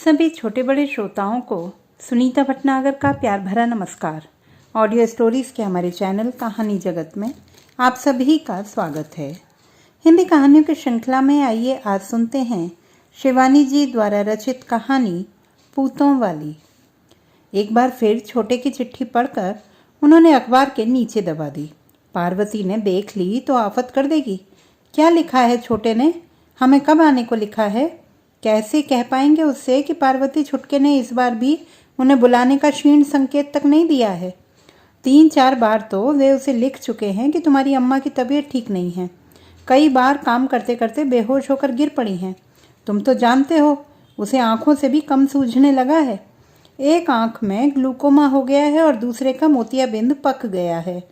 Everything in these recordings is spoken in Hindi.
सभी छोटे बड़े श्रोताओं को सुनीता भटनागर का प्यार भरा नमस्कार। ऑडियो स्टोरीज़ के हमारे चैनल कहानी जगत में आप सभी का स्वागत है। हिंदी कहानियों की श्रृंखला में आइए आज सुनते हैं शिवानी जी द्वारा रचित कहानी पूतों वाली। एक बार फिर छोटे की चिट्ठी पढ़कर उन्होंने अखबार के नीचे दबा दी। पार्वती ने देख ली तो आफत कर देगी। क्या लिखा है छोटे ने? हमें कब आने को लिखा है? कैसे कह पाएंगे उससे कि पार्वती छुटके ने इस बार भी उन्हें बुलाने का क्षीण संकेत तक नहीं दिया है। 3-4 बार तो वे उसे लिख चुके हैं कि तुम्हारी अम्मा की तबीयत ठीक नहीं है। कई बार काम करते करते बेहोश होकर गिर पड़ी हैं। तुम तो जानते हो उसे आंखों से भी कम सूझने लगा है। एक आंख में ग्लूकोमा हो गया है और दूसरे का मोतियाबिंद पक गया है।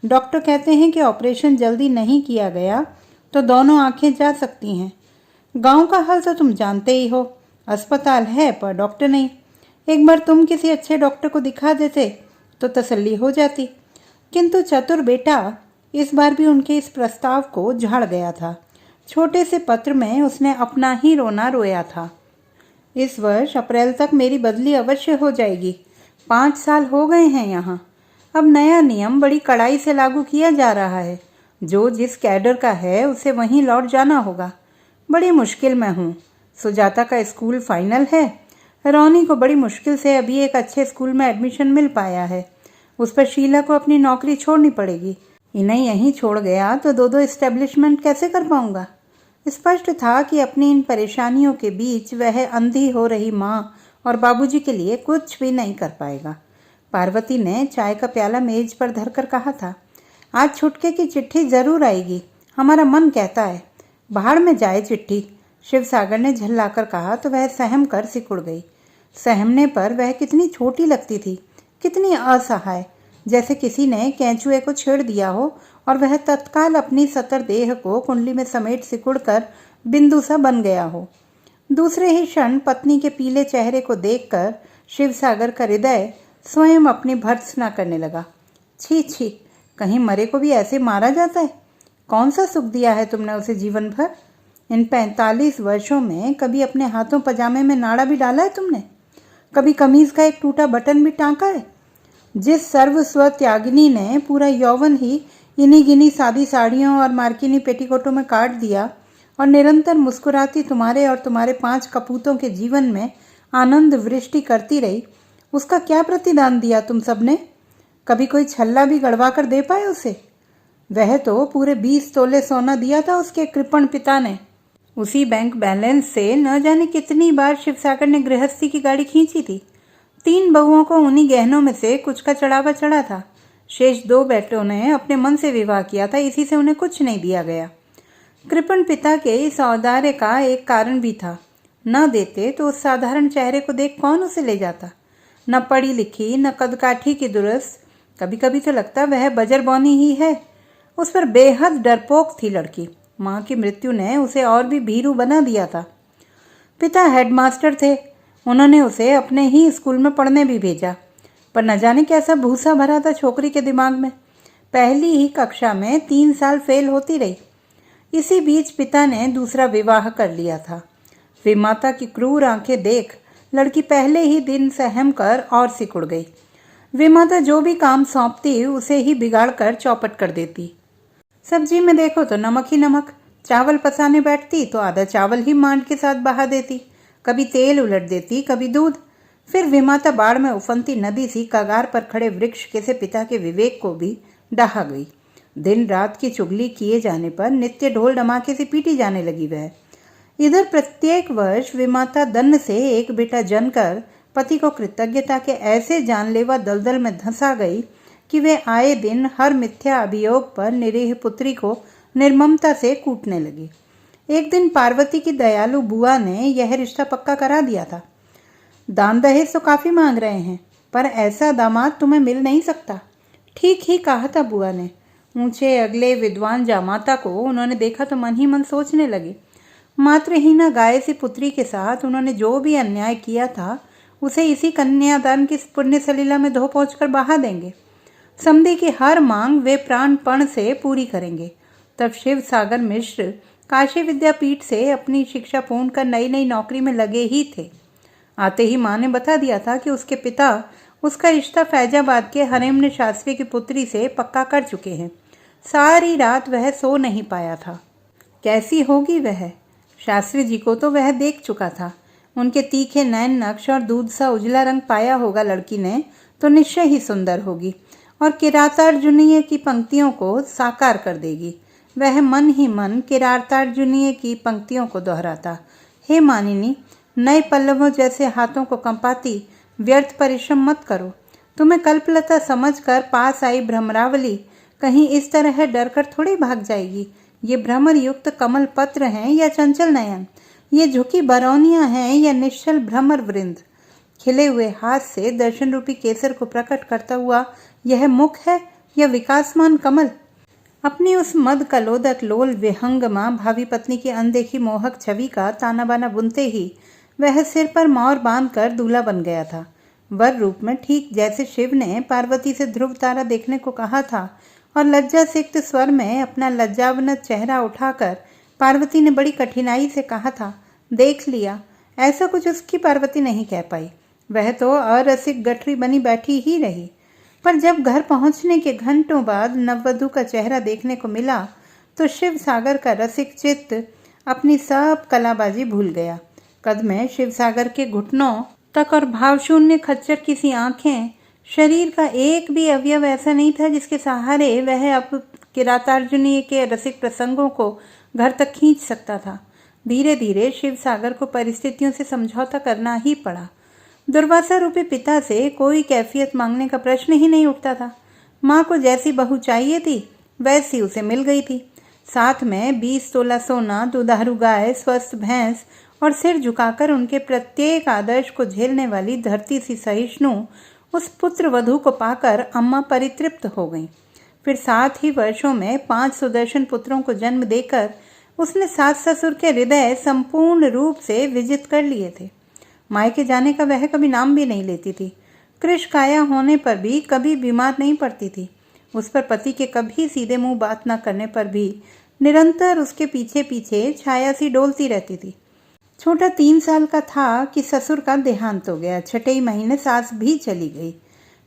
डॉक्टर कहते हैं कि ऑपरेशन जल्दी नहीं किया गया तो दोनों आंखें जा सकती हैं। गांव का हाल तो तुम जानते ही हो। अस्पताल है पर डॉक्टर नहीं। एक बार तुम किसी अच्छे डॉक्टर को दिखा देते तो तसल्ली हो जाती। किंतु चतुर बेटा इस बार भी उनके इस प्रस्ताव को झाड़ गया था। छोटे से पत्र में उसने अपना ही रोना रोया था। इस वर्ष अप्रैल तक मेरी बदली अवश्य हो जाएगी। 5 साल हो गए हैं यहाँ। अब नया नियम बड़ी कड़ाई से लागू किया जा रहा है। जो जिस कैडर का है उसे वहीं लौट जाना होगा। बड़ी मुश्किल में हूँ। सुजाता का स्कूल फाइनल है। रोनी को बड़ी मुश्किल से अभी एक अच्छे स्कूल में एडमिशन मिल पाया है। उस पर शीला को अपनी नौकरी छोड़नी पड़ेगी। इन्हें यहीं छोड़ गया तो दो इस्टेब्लिशमेंट कैसे कर पाऊंगा? स्पष्ट था कि अपनी इन परेशानियों के बीच वह अंधी हो रही माँ और बाबूजी के लिए कुछ भी नहीं कर पाएगा। पार्वती ने चाय का प्याला मेज पर धरकर कहा था, आज छुटके की चिट्ठी जरूर आएगी। हमारा मन कहता है। बाहर में जाए चिट्ठी। शिवसागर ने झल्लाकर कहा तो वह सहम कर सिकुड़ गई। सहमने पर वह कितनी छोटी लगती थी, कितनी असहाय, जैसे किसी ने कैंचुए को छेड़ दिया हो और वह तत्काल अपनी सतर देह को कुंडली में समेट सिकुड़कर बिंदु सा बन गया हो। दूसरे ही क्षण पत्नी के पीले चेहरे को देखकर शिवसागर का हृदय स्वयं अपनी भर्त्सना करने लगा। छी छी, कहीं मरे को भी ऐसे मारा जाता है? कौन सा सुख दिया है तुमने उसे जीवन भर? इन 45 वर्षों में कभी अपने हाथों पजामे में नाड़ा भी डाला है तुमने? कभी कमीज का एक टूटा बटन भी टाँका है? जिस सर्वस्व त्यागिनी ने पूरा यौवन ही इन्हीं गिनी सादी साड़ियों और मार्किनी पेटीकोटों में काट दिया और निरंतर मुस्कुराती तुम्हारे और तुम्हारे 5 कपूतों के जीवन में आनंद वृष्टि करती रही, उसका क्या प्रतिदान दिया तुम सबने? कभी कोई छल्ला भी गड़वा कर दे पाए उसे? वह तो पूरे 20 तोले सोना दिया था उसके कृपण पिता ने। उसी बैंक बैलेंस से न जाने कितनी बार शिवसागर ने गृहस्थी की गाड़ी खींची थी। 3 बहुओं को उन्हीं गहनों में से कुछ का चढ़ावा चढ़ा था। शेष 2 बेटों ने अपने मन से विवाह किया था, इसी से उन्हें कुछ नहीं दिया गया। कृपण पिता के इस औदार्य का एक कारण भी था। न देते तो उस साधारण चेहरे को देख कौन उसे ले जाता? न पढ़ी लिखी, न कदकाठी की दुरस्त। कभी कभी तो लगता वह बजरबौनी ही है। उस पर बेहद डरपोक थी लड़की। माँ की मृत्यु ने उसे और भी भीरू बना दिया था। पिता हेडमास्टर थे। उन्होंने उसे अपने ही स्कूल में पढ़ने भी भेजा, पर न जाने कैसा भूसा भरा था छोकरी के दिमाग में। पहली ही कक्षा में 3 साल फेल होती रही। इसी बीच पिता ने दूसरा विवाह कर लिया था। विमाता की क्रूर आंखें देख लड़की पहले ही दिन सहम कर और सिकुड़ गई। विमाता जो भी काम सौंपती उसे ही बिगाड़ कर चौपट कर देती। सब्जी में देखो तो नमक ही नमक। चावल पसाने बैठती तो आधा चावल ही मांड के साथ बहा देती। कभी तेल उलट देती, कभी दूध। फिर विमाता बाढ़ में उफनती नदी सी कगार पर खड़े वृक्ष के से पिता के विवेक को भी डहा गई। दिन रात की चुगली किए जाने पर नित्य ढोल धमाके से पीटी जाने लगी वह। इधर प्रत्येक वर्ष विमाता दन्न से एक बेटा जनकर पति को कृतज्ञता के ऐसे जानलेवा दलदल में धंसा गई कि वे आए दिन हर मिथ्या अभियोग पर निरीह पुत्री को निर्ममता से कूटने लगी। एक दिन पार्वती की दयालु बुआ ने यह रिश्ता पक्का करा दिया था। दान दहेज तो काफी मांग रहे हैं, पर ऐसा दामाद तुम्हें मिल नहीं सकता। ठीक ही कहा था बुआ ने। ऊंचे अगले विद्वान जामाता को उन्होंने देखा तो मन ही मन सोचने लगे, मातृहीना गाय सी पुत्री के साथ उन्होंने जो भी अन्याय किया था उसे इसी कन्यादान की पुण्य सलीला में धो पहुँच कर बहा देंगे। समधी की हर मांग वे प्राणपण से पूरी करेंगे। तब शिव सागर मिश्र काशी विद्यापीठ से अपनी शिक्षा पूर्ण कर नई नई नौकरी में लगे ही थे। आते ही माँ ने बता दिया था कि उसके पिता उसका रिश्ता फैजाबाद के हरेमने शास्त्री की पुत्री से पक्का कर चुके हैं। सारी रात वह सो नहीं पाया था। कैसी होगी वह? शास्त्री जी को तो वह देख चुका था। उनके तीखे नैन नक्श और दूध सा उजला रंग पाया होगा लड़की ने तो निश्चय ही सुंदर होगी और किरातार्जुनीय की पंक्तियों को साकार कर देगी। वह मन ही मन किरातार्जुनीय की पंक्तियों को दोहराता। हे मानिनी, नए पल्लवों जैसे हाथों को कंपाती व्यर्थ परिश्रम मत करो। तुम्हें कल्पलता समझकर पास आई भ्रमरावली कहीं इस तरह डरकर थोड़ी भाग जाएगी। ये भ्रमर युक्त कमल पत्र हैं या चंचल नयन? ये झुकी बरौनियां हैं या निश्चल भ्रमर वृंद? खिले हुए हाथ से दर्शन रूपी केसर को प्रकट करता हुआ यह मुख है या विकासमान कमल? अपनी उस मद कलोदक लोल विहंगमा भावी पत्नी की अनदेखी मोहक छवि का ताना बाना बुनते ही वह सिर पर मौर बांधकर दूल्हा बन गया था। वर रूप में ठीक जैसे शिव ने पार्वती से ध्रुव तारा देखने को कहा था और लज्जा सिक्त स्वर में अपना लज्जावनत चेहरा उठाकर पार्वती ने बड़ी कठिनाई से कहा था, देख लिया। ऐसा कुछ उसकी पार्वती नहीं कह पाई। वह तो अरसिक गठरी बनी बैठी ही रही। पर जब घर पहुंचने के घंटों बाद नववधु का चेहरा देखने को मिला तो शिव सागर का रसिक चित्त अपनी सब कलाबाजी भूल गया। कद में शिव सागर के घुटनों तक और भावशून्य खच्चर की सी आंखें, शरीर का एक भी अवयव ऐसा नहीं था जिसके सहारे वह अब किरातार्जुनीय के रसिक प्रसंगों को घर तक खींच सकता था। धीरे धीरे शिव सागर को परिस्थितियों से समझौता करना ही पड़ा। दुर्वासा रूपी पिता से कोई कैफियत मांगने का प्रश्न ही नहीं उठता था। माँ को जैसी बहू चाहिए थी वैसी उसे मिल गई थी। साथ में 20 तोला सोना, दुधारू गाय, स्वस्थ भैंस और सिर झुकाकर उनके प्रत्येक आदर्श को झेलने वाली धरती सी सहिष्णु उस पुत्र वधू को पाकर अम्मा परितृप्त हो गईं। फिर 7 ही वर्षों में 5 सुदर्शन पुत्रों को जन्म देकर उसने सास ससुर के हृदय संपूर्ण रूप से विजित कर लिए थे। मायके जाने का वह कभी नाम भी नहीं लेती थी। कृश काया होने पर भी कभी बीमार नहीं पड़ती थी। उस पर पति के कभी सीधे मुंह बात न करने पर भी निरंतर उसके पीछे पीछे छाया सी डोलती रहती थी। छोटा 3 साल का था कि ससुर का देहांत हो गया। 6 महीने सास भी चली गई।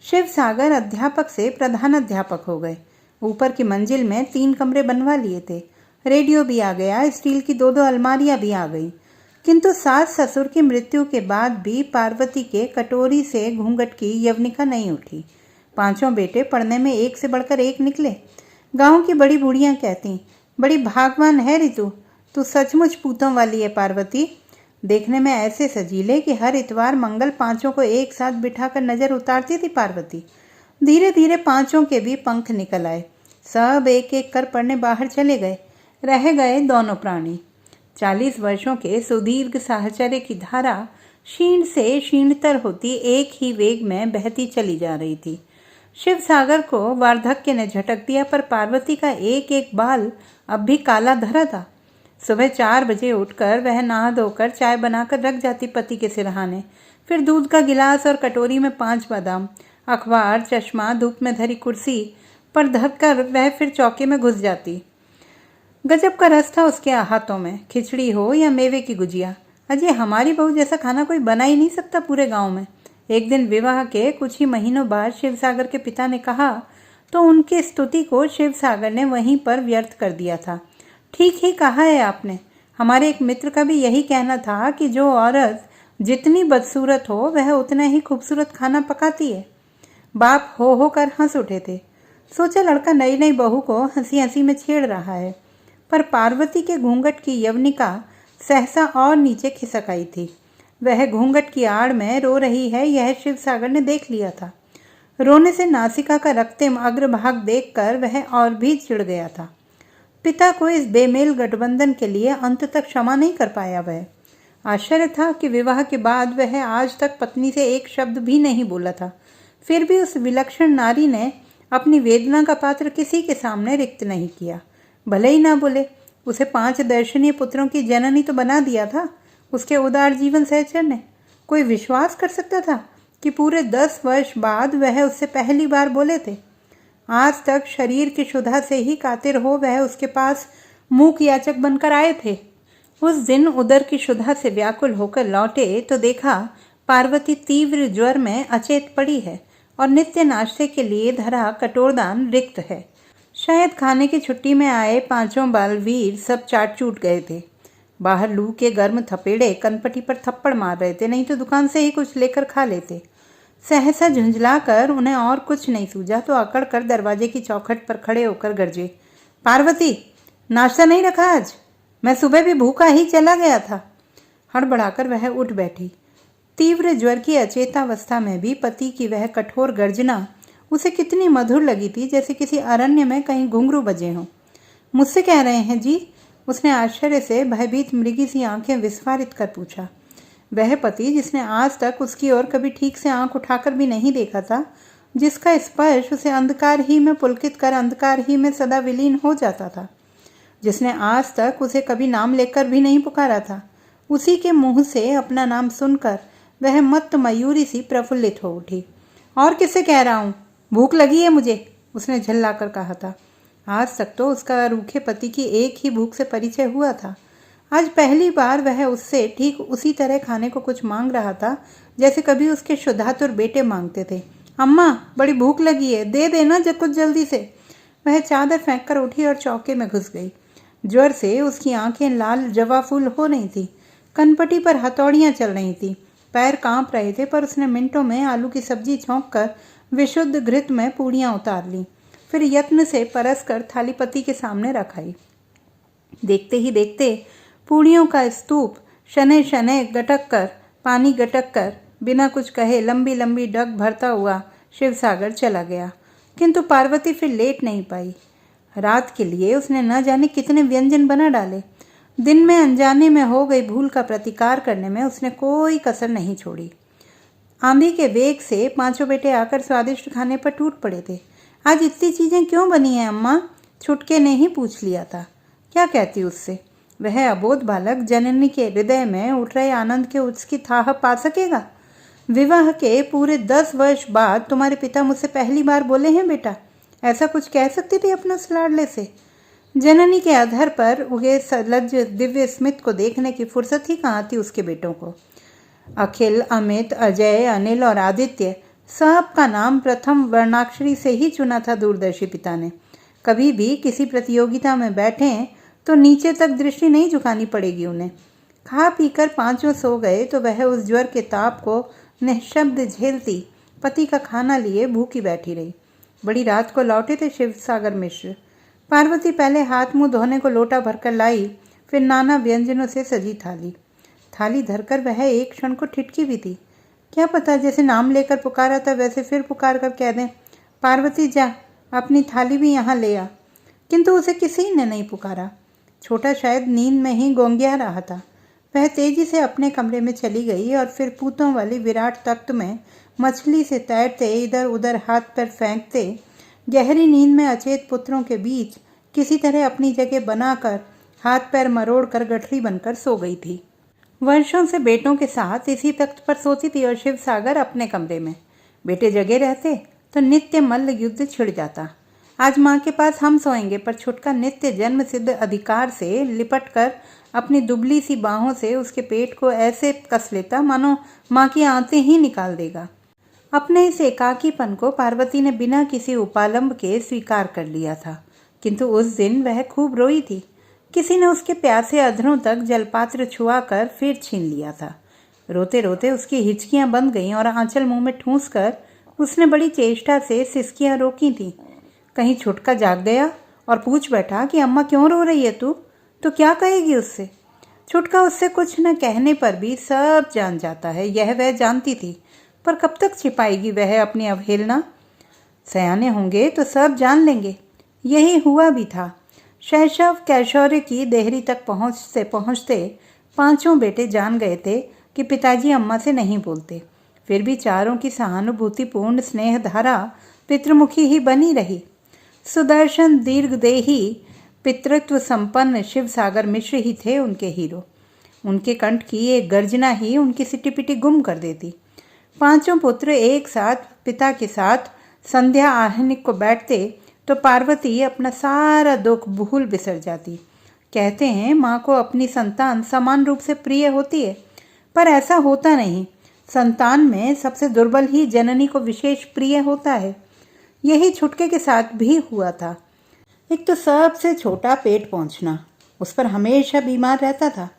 शिव सागर अध्यापक से प्रधान अध्यापक हो गए। ऊपर की मंजिल में 3 कमरे बनवा लिए थे। रेडियो भी आ गया, स्टील की 2-2 अलमारियां भी आ गई। किंतु सास ससुर की मृत्यु के बाद भी पार्वती के कटोरी से घूंघट की यवनिका नहीं उठी। 5 बेटे पढ़ने में एक से बढ़कर एक निकले। गांव की बड़ी बूढ़ियां कहती, बड़ी भागवान है रितु, तू सचमुच पूतों वाली है पार्वती। देखने में ऐसे सजीले कि हर इतवार मंगल 5 को एक साथ बिठाकर नजर उतारती थी पार्वती। धीरे धीरे 5 के भी पंख निकल आए। सब एक एक कर पढ़ने बाहर चले गए। रह गए दोनों प्राणी। 40 वर्षों के सुदीर्घ साहचर्य की धारा क्षीण से क्षीणतर होती एक ही वेग में बहती चली जा रही थी। शिव सागर को वार्धक्य ने झटक दिया, पर पार्वती का एक एक बाल अब भी काला धरा था। सुबह 4 बजे उठकर वह नहा धोकर चाय बनाकर रख जाती पति के सिरहाने। फिर दूध का गिलास और कटोरी में 5 बादाम, अखबार, चश्मा धूप में धरी कुर्सी पर धरकर वह फिर चौके में घुस जाती। गजब का रस था उसके हाथों में, खिचड़ी हो या मेवे की गुजिया। अजय हमारी बहू जैसा खाना कोई बना ही नहीं सकता पूरे गांव में। एक दिन विवाह के कुछ ही महीनों बाद शिव सागर के पिता ने कहा तो उनकी स्तुति को शिव सागर ने वहीं पर व्यर्थ कर दिया था। ठीक ही कहा है आपने। हमारे एक मित्र का भी यही कहना था कि जो औरत जितनी बदसूरत हो वह उतना ही खूबसूरत खाना पकाती है। बाप हो कर हंस उठे थे। सोचा लड़का नई नई बहू को हंसी हंसी में छेड़ रहा है। पर पार्वती के घूंघट की यवनिका सहसा और नीचे खिसक आई थी। वह घूंघट की आड़ में रो रही है यह शिव सागर ने देख लिया था। रोने से नासिका का रक्तिम अग्रभाग देखकर वह और भी चिढ़ गया था। पिता को इस बेमेल गठबंधन के लिए अंत तक क्षमा नहीं कर पाया। वह आश्चर्य था कि विवाह के बाद वह आज तक पत्नी से एक शब्द भी नहीं बोला था। फिर भी उस विलक्षण नारी ने अपनी वेदना का पात्र किसी के सामने रिक्त नहीं किया। भले ही ना बोले, उसे 5 दर्शनीय पुत्रों की जननी तो बना दिया था उसके उदार जीवन सहचर ने। कोई विश्वास कर सकता था कि पूरे 10 वर्ष बाद वह उससे पहली बार बोले थे। आज तक शरीर की क्षुधा से ही कातिर हो वह उसके पास मूक याचक बनकर आए थे। उस दिन उदर की क्षुधा से व्याकुल होकर लौटे तो देखा पार्वती तीव्र ज्वर में अचेत पड़ी है और नित्य नाश्ते के लिए धरा कटोरदान रिक्त है। शायद खाने की छुट्टी में आए पांचों बालवीर सब चाट चूट गए थे। बाहर लू के गर्म थपेड़े कनपटी पर थप्पड़ मार रहे थे, नहीं तो दुकान से ही कुछ लेकर खा लेते। सहसा झुंझलाकर उन्हें और कुछ नहीं सूझा तो अकड़ कर दरवाजे की चौखट पर खड़े होकर गरजे, पार्वती, नाश्ता नहीं रखा आज? मैं सुबह भी भूखा ही चला गया था। हड़बड़ाकर वह उठ बैठी। तीव्र ज्वर की अचेतावस्था में भी पति की वह कठोर गर्जना उसे कितनी मधुर लगी थी, जैसे किसी अरण्य में कहीं घुंघरू बजे हों। मुझसे कह रहे हैं जी? उसने आश्चर्य से भयभीत मृगी सी आंखें विस्फारित कर पूछा। वह पति जिसने आज तक उसकी ओर कभी ठीक से आंख उठाकर भी नहीं देखा था, जिसका स्पर्श उसे अंधकार ही में पुलकित कर अंधकार ही में सदा विलीन हो जाता था, जिसने आज तक उसे कभी नाम लेकर भी नहीं पुकारा था, उसी के मुंह से अपना नाम सुनकर वह मत्त मयूरी सी प्रफुल्लित हो उठी। और किससे कह रहा हूँ? भूख लगी है मुझे, उसने झल्लाकर कहा था। आज तक तो उसका रूखे पति की एक ही भूख से परिचय हुआ था। आज पहली बार वह उससे ठीक उसी तरह खाने को कुछ मांग रहा था जैसे कभी उसके शुद्धातुर बेटे मांगते थे। अम्मा, बड़ी भूख लगी है, दे देना कुछ जल्दी से। वह चादर फेंक कर उठी और चौके में घुस गई। ज्वर से उसकी आंखें लाल जवाफुल हो रही थी, कनपटी पर हथौड़ियां चल रही थी, पैर कांप रहे थे, पर उसने मिनटों में आलू की सब्जी छौंक कर विशुद्ध घृत में पूड़ियां उतार ली। फिर यत्न से परस कर थाली पति के सामने रखाई। देखते ही देखते पूड़ियों का स्तूप शनै शनै गटक कर, पानी गटक कर, बिना कुछ कहे लंबी लंबी डग भरता हुआ शिवसागर चला गया। किंतु पार्वती फिर लेट नहीं पाई। रात के लिए उसने न जाने कितने व्यंजन बना डाले। दिन में अनजाने में हो गई भूल का प्रतिकार करने में उसने कोई कसर नहीं छोड़ी। आंधी के वेग से पांचों बेटे आकर स्वादिष्ट खाने पर टूट पड़े थे। आज इतनी चीजें क्यों बनी हैं अम्मा? छुटके ने ही पूछ लिया था। क्या कहती उससे? वह अबोध बालक जननी के हृदय में उठ रहे आनंद के उसकी थाह पा सकेगा? विवाह के पूरे 10 वर्ष बाद तुम्हारे पिता मुझसे पहली बार बोले हैं, बेटा, ऐसा कुछ कह सकती थी अपने उस लाडले से? जननी के अधर पर उगे सलज्ज दिव्य स्मित को देखने की फुर्सत ही कहाँ थी उसके बेटों को। अखिल, अमित, अजय, अनिल और आदित्य, सब का नाम प्रथम वर्णाक्षरी से ही चुना था दूरदर्शी पिता ने। कभी भी किसी प्रतियोगिता में बैठे तो नीचे तक दृष्टि नहीं झुकानी पड़ेगी उन्हें। खा पीकर पांचों सो गए तो वह उस ज्वर के ताप को निःशब्द झेलती पति का खाना लिए भूखी बैठी रही। बड़ी रात को लौटे थे शिवसागर मिश्र। पार्वती पहले हाथ मुंह धोने को लोटा भरकर लाई, फिर नाना व्यंजनों से सजी थाली धरकर वह एक क्षण को ठिठकी भी थी। क्या पता, जैसे नाम लेकर पुकारा था वैसे फिर पुकार कर कह दें, पार्वती जा, अपनी थाली भी यहाँ ले आ। किंतु उसे किसी ने नहीं पुकारा। छोटा शायद नींद में ही गोंगिया रहा था। वह तेजी से अपने कमरे में चली गई और फिर पूतों वाली विराट तख्त में मछली से तैरते इधर उधर हाथ पैर फेंकते गहरी नींद में अचेत पुत्रों के बीच किसी तरह अपनी जगह बनाकर हाथ पैर मरोड़ कर गठरी बनकर सो गई थी। वर्षों से बेटों के साथ इसी तख्त पर सोती थी और शिवसागर अपने कमरे में। बेटे जगे रहते तो नित्य मल्ल युद्ध छिड़ जाता। आज माँ के पास हम सोएंगे, पर छुटका नित्य जन्म सिद्ध अधिकार से लिपट कर अपनी दुबली सी बाहों से उसके पेट को ऐसे कस लेता मानो माँ की आंतें ही निकाल देगा। अपने इस एकाकीपन को पार्वती ने बिना किसी उपालंब के स्वीकार कर लिया था, किंतु उस दिन वह खूब रोई थी। किसी ने उसके प्यासे अधरों तक जलपात्र छुआ कर फिर छीन लिया था। रोते रोते उसकी हिचकियां बंद गईं और आंचल मुंह में ठूंस कर उसने बड़ी चेष्टा से सिसकियां रोकी थीं। कहीं छुटका जाग गया और पूछ बैठा कि अम्मा क्यों रो रही है तू? तो क्या कहेगी उससे? छुटका उससे कुछ न कहने पर भी सब जान जाता है, यह वह जानती थी, पर कब तक छिपाएगी वह अपनी अवहेलना? सयाने होंगे तो सब जान लेंगे। यही हुआ भी था। शैशव कैशोर्य की देहरी तक पहुँचते पहुँचते पांचों बेटे जान गए थे कि पिताजी अम्मा से नहीं बोलते। फिर भी चारों की सहानुभूतिपूर्ण स्नेह धारा पितृमुखी ही बनी रही। सुदर्शन दीर्घदेही पितृत्व संपन्न शिवसागर मिश्र ही थे उनके हीरो। उनके कंठ की एक गर्जना ही उनकी सिटिपिटी गुम कर देती। पांचों पुत्र एक साथ पिता के साथ संध्या आहनिक को बैठते तो पार्वती अपना सारा दुख भूल बिसर जाती। कहते हैं माँ को अपनी संतान समान रूप से प्रिय होती है, पर ऐसा होता नहीं। संतान में सबसे दुर्बल ही जननी को विशेष प्रिय होता है। यही छुटके के साथ भी हुआ था। एक तो सबसे छोटा पेट पहुंचना, उस पर हमेशा बीमार रहता था।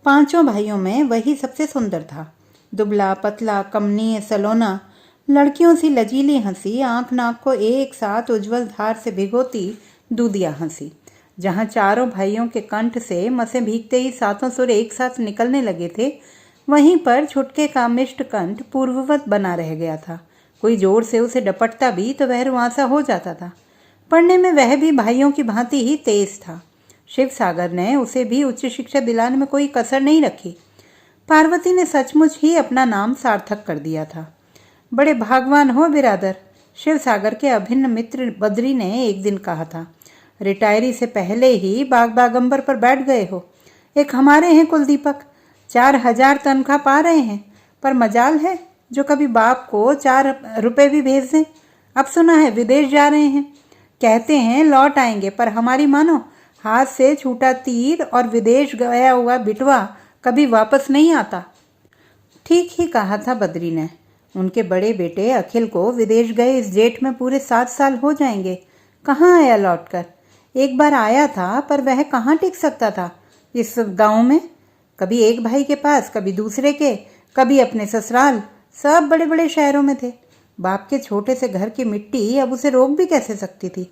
5 भाइयों में वही सबसे सुंदर था। दुबला पतला कमनीय सलोना, लड़कियों सी लजीली हंसी, आंख नाक को एक साथ उज्जवल धार से भिगोती दूधिया हंसी। जहाँ चारों भाइयों के कंठ से मसें भीगते ही 7 सुर एक साथ निकलने लगे थे, वहीं पर छुटके का मिष्ट कंठ पूर्ववत बना रह गया था। कोई जोर से उसे डपटता भी तो वह रुआंसा हो जाता था। पढ़ने में वह भी भाइयों की भांति ही तेज था। शिव सागर ने उसे भी उच्च शिक्षा दिलाने में कोई कसर नहीं रखी। पार्वती ने सचमुच ही अपना नाम सार्थक कर दिया था। बड़े भागवान हो बिरादर, शिव सागर के अभिन्न मित्र बद्री ने एक दिन कहा था। रिटायरी से पहले ही बाग बागंबर पर बैठ गए हो। एक हमारे हैं कुलदीपक, 4,000 तनख्वाह पा रहे हैं, पर मजाल है जो कभी बाप को 4 रुपए भी भेज दें। अब सुना है विदेश जा रहे हैं, कहते हैं लौट आएंगे, पर हमारी मानो हाथ से छूटा तीर और विदेश गया हुआ बिटवा कभी वापस नहीं आता। ठीक ही कहा था बद्री ने। उनके बड़े बेटे अखिल को विदेश गए इस जेठ में पूरे 7 साल हो जाएंगे। कहाँ आया लौटकर? एक बार आया था, पर वह कहाँ टिक सकता था इस गांव में। कभी एक भाई के पास, कभी दूसरे के, कभी अपने ससुराल, सब बड़े बड़े शहरों में थे। बाप के छोटे से घर की मिट्टी अब उसे रोक भी कैसे सकती थी।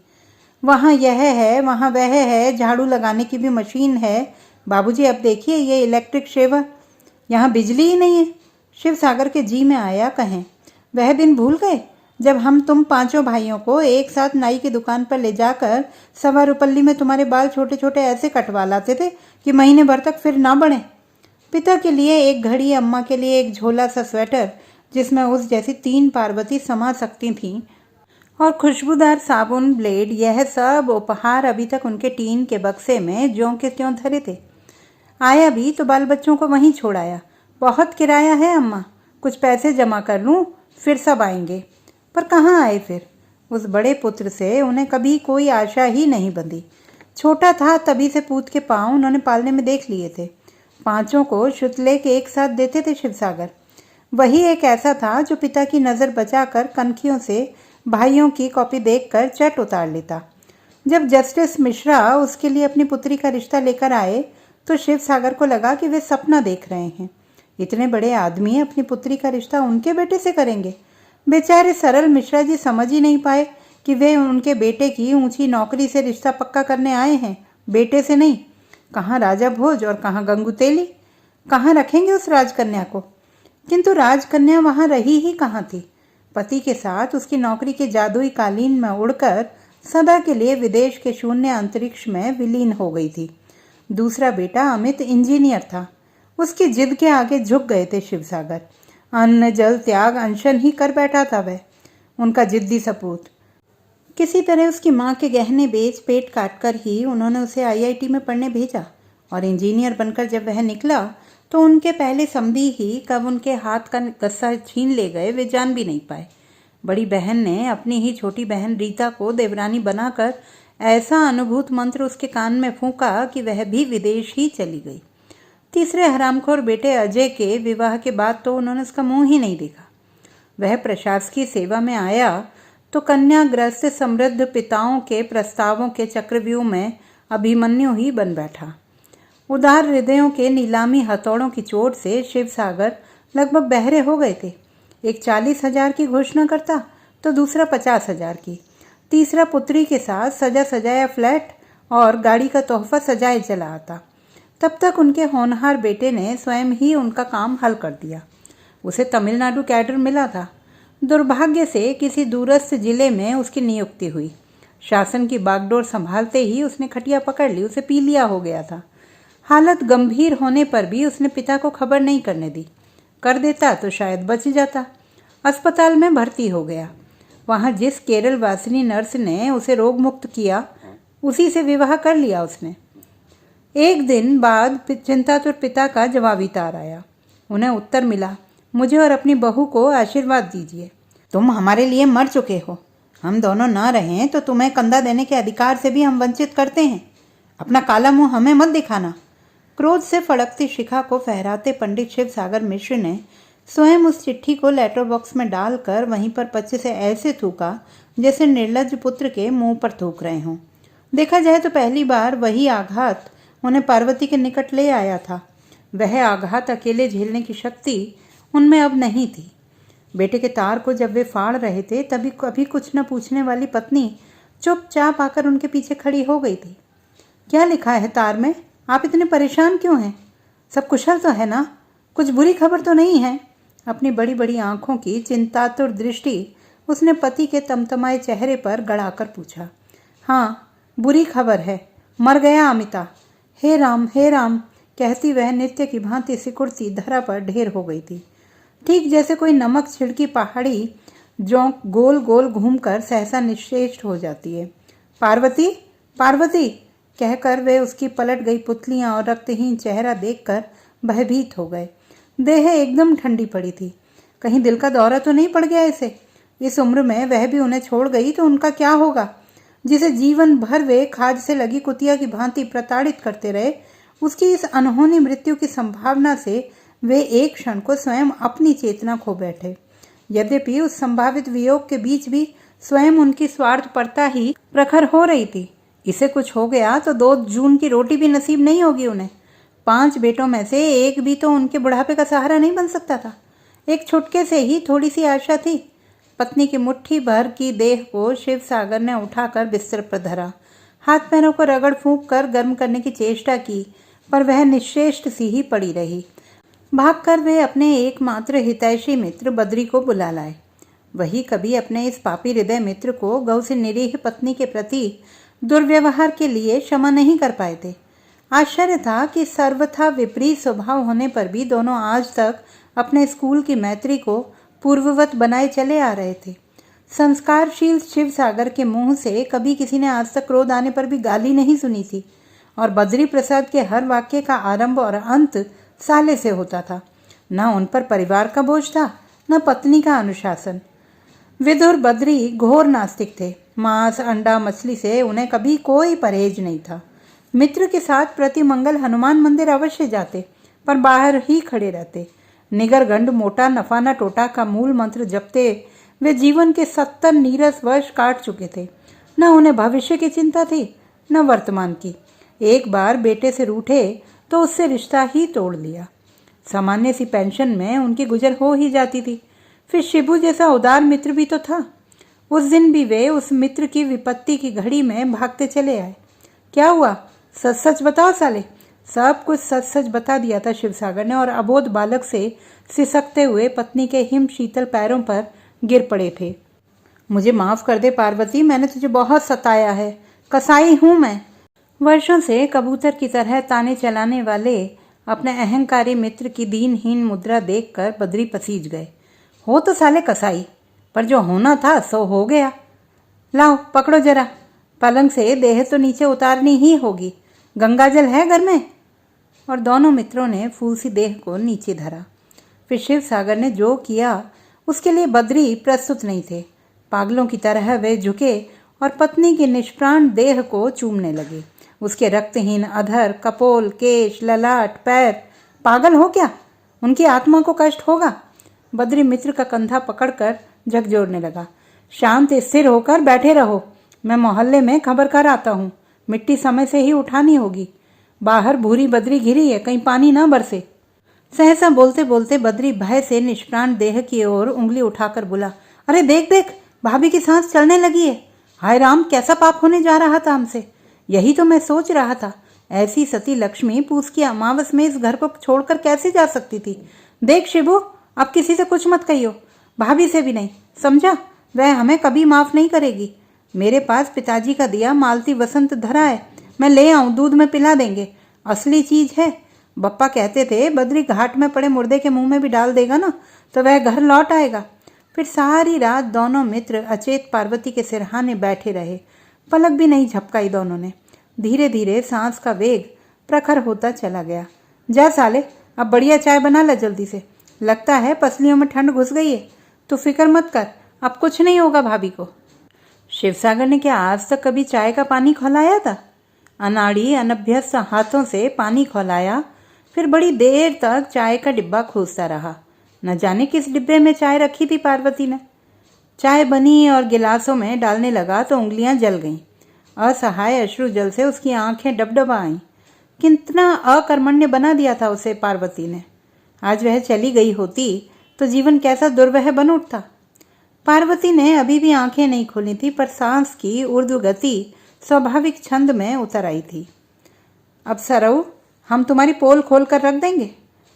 वहाँ यह है, वहाँ वह है, झाड़ू लगाने की भी मशीन है। बाबूजी अब देखिए ये इलेक्ट्रिक शेवर, यहाँ बिजली ही नहीं है। शिव सागर के जी में आया कहें। वह दिन भूल गए जब हम तुम 5 भाइयों को एक साथ नाई की दुकान पर ले जाकर 1.25 रुपल्ली में तुम्हारे बाल छोटे छोटे ऐसे कटवा लाते थे कि महीने भर तक फिर ना बढ़े। पिता के लिए एक घड़ी, अम्मा के लिए एक झोला सा स्वेटर जिसमें उस जैसी 3 पार्वती समा सकती थीं, और खुशबूदार साबुन, ब्लेड, यह सब उपहार अभी तक उनके टीन के बक्से में ज्यों के त्यों धरे थे। आया भी तो बाल बच्चों को वहीं छोड़ाया। बहुत किराया है अम्मा, कुछ पैसे जमा कर लूँ, फिर सब आएंगे। पर कहाँ आए फिर? उस बड़े पुत्र से उन्हें कभी कोई आशा ही नहीं बंधी। छोटा था तभी से पूत के पाँव उन्होंने पालने में देख लिए थे। 5 को शुतलेख एक साथ देते थे शिवसागर। वही एक ऐसा था जो पिता की नज़र बचाकर कनखियों से भाइयों की कॉपी देखकर चट उतार लेता। जब जस्टिस मिश्रा उसके लिए अपनी पुत्री का रिश्ता लेकर आए तो शिव सागर को लगा कि वे सपना देख रहे हैं। इतने बड़े आदमी अपनी पुत्री का रिश्ता उनके बेटे से करेंगे। बेचारे सरल मिश्रा जी समझ ही नहीं पाए कि वे उनके बेटे की ऊंची नौकरी से रिश्ता पक्का करने आए हैं, बेटे से नहीं। कहाँ राजा भोज और कहाँ गंगू तेली, कहाँ रखेंगे उस राजकन्या को? किंतु राजकन्या वहाँ रही ही कहाँ थी। पति के साथ उसकी नौकरी के जादुई कालीन में उड़कर सदा के लिए विदेश के शून्य अंतरिक्ष में विलीन हो गई थी। दूसरा बेटा अमित इंजीनियर था। उसकी जिद के आगे झुक गए थे शिवसागर। अन्न जल त्याग अनशन ही कर बैठा था वह, उनका जिद्दी सपूत। किसी तरह उसकी माँ के गहने बेच पेट काट कर ही उन्होंने उसे IIT में पढ़ने भेजा, और इंजीनियर बनकर जब वह निकला तो उनके पहले समधी ही कब उनके हाथ का गस्सा छीन ले गए वे जान भी नहीं पाए। बड़ी बहन ने अपनी ही छोटी बहन रीता को देवरानी बनाकर ऐसा अनुभूत मंत्र उसके कान में फूंका कि वह भी विदेश ही चली गई। तीसरे हरामखोर बेटे अजय के विवाह के बाद तो उन्होंने उसका मुंह ही नहीं देखा। वह प्रशासकीय सेवा में आया तो कन्याग्रस्त समृद्ध पिताओं के प्रस्तावों के चक्रव्यूह में अभिमन्यु ही बन बैठा। उदार हृदयों के नीलामी हथौड़ों की चोट से शिवसागर लगभग बहरे हो गए थे। एक 40,000 की घोषणा करता तो दूसरा 50,000 की। तीसरा पुत्री के साथ सजा सजाया फ्लैट और गाड़ी का तोहफा सजाए चला आता। तब तक उनके होनहार बेटे ने स्वयं ही उनका काम हल कर दिया। उसे तमिलनाडु कैडर मिला था। दुर्भाग्य से किसी दूरस्थ जिले में उसकी नियुक्ति हुई। शासन की बागडोर संभालते ही उसने खटिया पकड़ ली, उसे पीलिया हो गया था। हालत गंभीर होने पर भी उसने पिता को खबर नहीं करने दी। कर देता तो शायद बच जाता। अस्पताल में भर्ती हो गया। वहाँ जिस केरल वासिनी नर्स ने उसे रोग मुक्त किया, उसी से विवाह कर लिया उसने। एक दिन बाद चिंतातुर पिता का जवाबी तार आया। उन्हें उत्तर मिला, मुझे और अपनी बहू को आशीर्वाद दीजिए। तुम हमारे लिए मर चुके हो। हम दोनों ना रहें तो तुम्हें कंधा देने के अधिकार से भी हम वंचित करते हैं। अपना काला मुंह हमें मत दिखाना। क्रोध से फड़कती शिखा को फहराते पंडित शिव सागर मिश्र ने स्वयं उस चिट्ठी को लेटर बॉक्स में डालकर वहीं पर पच्चे से ऐसे थूका जैसे निर्लज्ज पुत्र के मुंह पर थूक रहे हों। देखा जाए तो पहली बार वही आघात उन्हें पार्वती के निकट ले आया था। वह आघात अकेले झेलने की शक्ति उनमें अब नहीं थी। बेटे के तार को जब वे फाड़ रहे थे तभी कभी कुछ न पूछने वाली पत्नी चुपचाप आकर उनके पीछे खड़ी हो गई थी। क्या लिखा है तार में? आप इतने परेशान क्यों हैं? सब कुशल तो है ना? कुछ बुरी खबर तो नहीं है? अपनी बड़ी बड़ी आंखों की चिंतातुर दृष्टि उसने पति के तमतमाए चेहरे पर गड़ाकर पूछा। हाँ, बुरी खबर है, मर गया अमिता। हे राम कहती वह नित्य की भांति सिकुड़ती धरा पर ढेर हो गई थी। ठीक जैसे कोई नमक छिड़की पहाड़ी जो गोल गोल घूमकर सहसा निश्चेष्ट हो जाती है। पार्वती, पार्वती कहकर वे उसकी पलट गई पुतलियां और रक्तहीन चेहरा देखकर भयभीत हो गए। देह एकदम ठंडी पड़ी थी। कहीं दिल का दौरा तो नहीं पड़ गया इसे? इस उम्र में वह भी उन्हें छोड़ गई तो उनका क्या होगा? जिसे जीवन भर वे खाज से लगी कुतिया की भांति प्रताड़ित करते रहे, उसकी इस अनहोनी मृत्यु की संभावना से वे एक क्षण को स्वयं अपनी चेतना खो बैठे। यद्यपि उस संभावित वियोग के बीच भी स्वयं उनकी स्वार्थपरता ही प्रखर हो रही थी। इसे कुछ हो गया तो 2 जून की रोटी भी नसीब नहीं होगी उन्हें। 5 बेटों में से एक भी तो उनके बुढ़ापे का सहारा नहीं बन सकता था। एक छुटके से ही थोड़ी सी आशा थी। पत्नी की मुट्ठी भर की देह को शिव सागर ने उठाकर बिस्तर पर धरा। हाथ पैरों को रगड़ फूंक कर गर्म करने की चेष्टा की, पर वह निश्चेष्ट सी ही पड़ी रही। भागकर वे अपने एकमात्र हितैषी मित्र बद्री को बुला लाए। वही कभी अपने इस पापी हृदय मित्र को गौ से निरीह पत्नी के प्रति दुर्व्यवहार के लिए क्षमा नहीं कर पाए थे। आश्चर्य था कि सर्वथा विपरीत स्वभाव होने पर भी दोनों आज तक अपने स्कूल की मैत्री को पूर्ववत बनाए चले आ रहे थे। संस्कारशील शिव सागर के मुंह से कभी किसी ने आज तक क्रोध आने पर भी गाली नहीं सुनी थी, और बद्री प्रसाद के हर वाक्य का आरंभ और अंत साले से होता था। न उन पर परिवार का बोझ था, न पत्नी का अनुशासन। विदुर बद्री घोर नास्तिक थे। मांस, अंडा, मछली से उन्हें कभी कोई परहेज नहीं था। मित्र के साथ प्रति मंगल हनुमान मंदिर अवश्य जाते, पर बाहर ही खड़े रहते। निगर गंड मोटा नफा न टोटा का मूल मंत्र जपते वे जीवन के 70 नीरस वर्ष काट चुके थे। न उन्हें भविष्य की चिंता थी, न वर्तमान की। एक बार बेटे से रूठे तो उससे रिश्ता ही तोड़ लिया। सामान्य सी पेंशन में उनकी गुजर हो ही जाती थी। फिर शिबू जैसा उदार मित्र भी तो था। उस दिन भी वे उस मित्र की विपत्ति की घड़ी में भागते चले आए। क्या हुआ? सच सच बताओ साले। सब कुछ सच सच बता दिया था शिवसागर ने, और अबोध बालक से सिसकते हुए पत्नी के हिम शीतल पैरों पर गिर पड़े थे। मुझे माफ कर दे पार्वती, मैंने तुझे बहुत सताया है। कसाई हूं मैं। वर्षों से कबूतर की तरह ताने चलाने वाले अपने अहंकारी मित्र की दीनहीन मुद्रा देखकर बद्री पसीज गए। हो तो साले कसाई, पर जो होना था सो हो गया। लाओ पकड़ो जरा, पलंग से देह तो नीचे उतारनी ही होगी। गंगाजल है घर में? और दोनों मित्रों ने फूल सी देह को नीचे धरा। फिर शिव सागर ने जो किया उसके लिए बद्री प्रस्तुत नहीं थे। पागलों की तरह वे झुके और पत्नी की निष्प्राण देह को चूमने लगे। उसके रक्तहीन अधर, कपोल, केश, ललाट, पैर। पागल हो क्या? उनकी आत्मा को कष्ट होगा। बद्री मित्र का कंधा पकड़कर झकझोरने लगा। शांत स्थिर होकर बैठे रहो, मैं मोहल्ले में खबर कर आता हूँ। मिट्टी समय से ही उठानी होगी। बाहर भूरी बद्री घिरी है, कहीं पानी ना बरसे। सहसा बोलते बोलते बद्री भय से निष्प्राण देह की ओर उंगली उठाकर बोला, अरे देख देख, भाभी की सांस चलने लगी है। हाय राम, कैसा पाप होने जा रहा था हमसे। यही तो मैं सोच रहा था। ऐसी सती लक्ष्मी पूस की अमावस में इस घर को छोड़कर कैसे जा सकती थी। देख शिबू, अब किसी से कुछ मत कहियो, भाभी से भी नहीं, समझा? वह हमें कभी माफ नहीं करेगी। मेरे पास पिताजी का दिया मालती वसंत धरा है, मैं ले आऊं, दूध में पिला देंगे। असली चीज है। बप्पा कहते थे बद्री घाट में पड़े मुर्दे के मुंह में भी डाल देगा ना तो वह घर लौट आएगा। फिर सारी रात दोनों मित्र अचेत पार्वती के सिरहाने बैठे रहे। पलक भी नहीं झपकाई दोनों ने। धीरे धीरे सांस का वेग प्रखर होता चला गया। जा साले, अब बढ़िया चाय बना ला जल्दी से। लगता है पसलियों में ठंड घुस गई है। तो फिक्र मत कर, अब कुछ नहीं होगा भाभी को। शिवसागर ने क्या आज तक कभी चाय का पानी खौलाया था? अनाड़ी अनभ्यस्त हाथों से पानी खौलाया, फिर बड़ी देर तक चाय का डिब्बा खोजता रहा। न जाने किस डिब्बे में चाय रखी थी पार्वती ने। चाय बनी और गिलासों में डालने लगा तो उंगलियां जल गईं। असहाय अश्रु जल से उसकी आंखें डबडबा आईं। कितना अकर्मण्य बना दिया था उसे पार्वती ने। आज वह चली गई होती तो जीवन कैसा दुर्वह बन उठता। पार्वती ने अभी भी आंखें नहीं खोली थी, पर सांस की ऊर्ध्व गति स्वाभाविक छंद में उतर आई थी। अब सरऊ, हम तुम्हारी पोल खोल कर रख देंगे।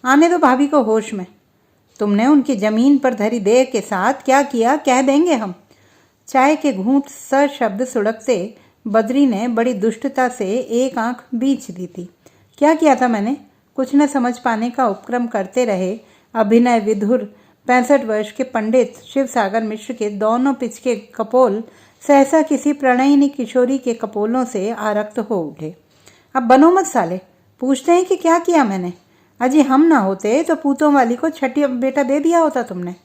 आने दो भाभी को होश में। तुमने उनकी जमीन पर धरी देह के साथ क्या किया कह देंगे हम। चाय के घूंट सशब्द सुड़कते बद्री ने बड़ी दुष्टता से एक आंख बींच दी थी। क्या किया था मैंने? कुछ न समझ पाने का उपक्रम करते रहे अभिनय विधुर 65 वर्ष के पंडित शिवसागर मिश्र के दोनों पिचके कपोल सहसा किसी प्रणयिनी किशोरी के कपोलों से आरक्त हो उठे। अब बनो मत साले, पूछते हैं कि क्या किया मैंने। अजी हम ना होते तो पूतों वाली को छठी बेटा दे दिया होता तुमने।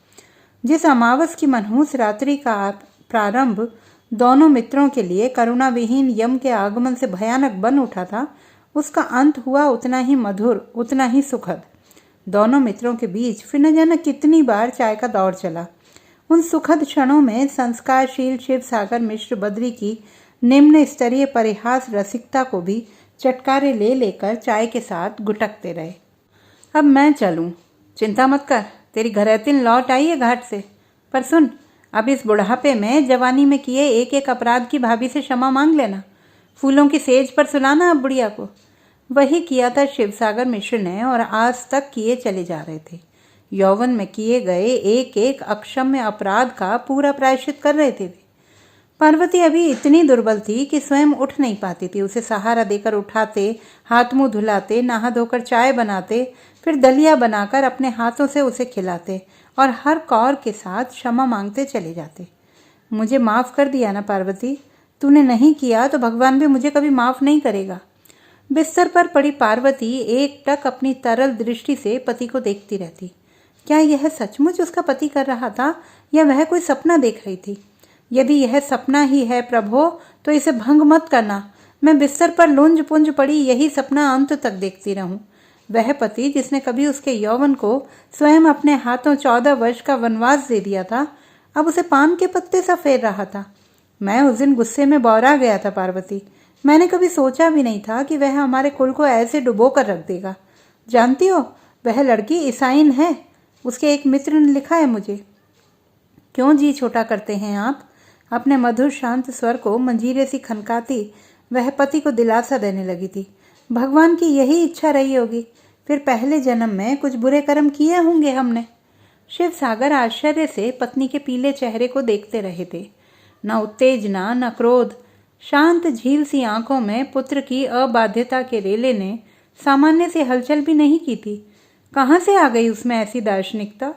जिस अमावस की मनहूस रात्रि का प्रारंभ दोनों मित्रों के लिए करुणा विहीन यम के आगमन से भयानक बन उठा था, उसका अंत हुआ उतना ही मधुर, उतना ही सुखद। दोनों मित्रों के बीच फिर न जाने कितनी बार चाय का दौर चला। उन सुखद क्षणों में संस्कारशील शिवसागर मिश्र बद्री की निम्न स्तरीय परिहास रसिकता को भी चटकारे ले लेकर चाय के साथ गुटकते रहे। अब मैं चलूं, चिंता मत कर, तेरी घरैतिन लौट आई है घाट से। पर सुन, अब इस बुढ़ापे में जवानी में किए एक एक अपराध की भाभी से क्षमा मांग लेना। फूलों की सेज पर सुलाना अब बुढ़िया को। वही किया था शिवसागर मिश्र ने और आज तक किए चले जा रहे थे। यौवन में किए गए एक एक अक्षम्य अपराध का पूरा प्रायश्चित कर रहे थे। पार्वती अभी इतनी दुर्बल थी कि स्वयं उठ नहीं पाती थी। उसे सहारा देकर उठाते, हाथ मुंह धुलाते, नहा धोकर चाय बनाते, फिर दलिया बनाकर अपने हाथों से उसे खिलाते और हर कौर के साथ क्षमा मांगते चले जाते। मुझे माफ़ कर दिया ना पार्वती, तूने नहीं किया तो भगवान भी मुझे कभी माफ़ नहीं करेगा। बिस्तर पर पड़ी पार्वती एक टक अपनी तरल दृष्टि से पति को देखती रहती। क्या यह सचमुच उसका पति कर रहा था या वह कोई सपना देख रही थी? यदि यह सपना ही है प्रभो तो इसे भंग मत करना। मैं बिस्तर पर लुंज पुंज पड़ी यही सपना अंत तक देखती रहूं। वह पति जिसने कभी उसके यौवन को स्वयं अपने हाथों 14 वर्ष का वनवास दे दिया था, अब उसे पान के पत्ते सा फेर रहा था। मैं उस दिन गुस्से में बौरा गया था पार्वती। मैंने कभी सोचा भी नहीं था कि वह हमारे कुल को ऐसे डुबो कर रख देगा। जानती हो, वह लड़की ईसाइन है, उसके एक मित्र ने लिखा है मुझे। क्यों जी छोटा करते हैं आप? अपने मधुर शांत स्वर को मंजीरे सी खनकाती वह पति को दिलासा देने लगी थी। भगवान की यही इच्छा रही होगी, फिर पहले जन्म में कुछ बुरे कर्म किए होंगे हमने। शिवसागर आश्चर्य से पत्नी के पीले चेहरे को देखते रहे थे। न उत्तेजना न क्रोध, शांत झील सी आंखों में पुत्र की अबाध्यता के रेले ने सामान्य से हलचल भी नहीं की थी। कहाँ से आ गई उसमें ऐसी दार्शनिकता?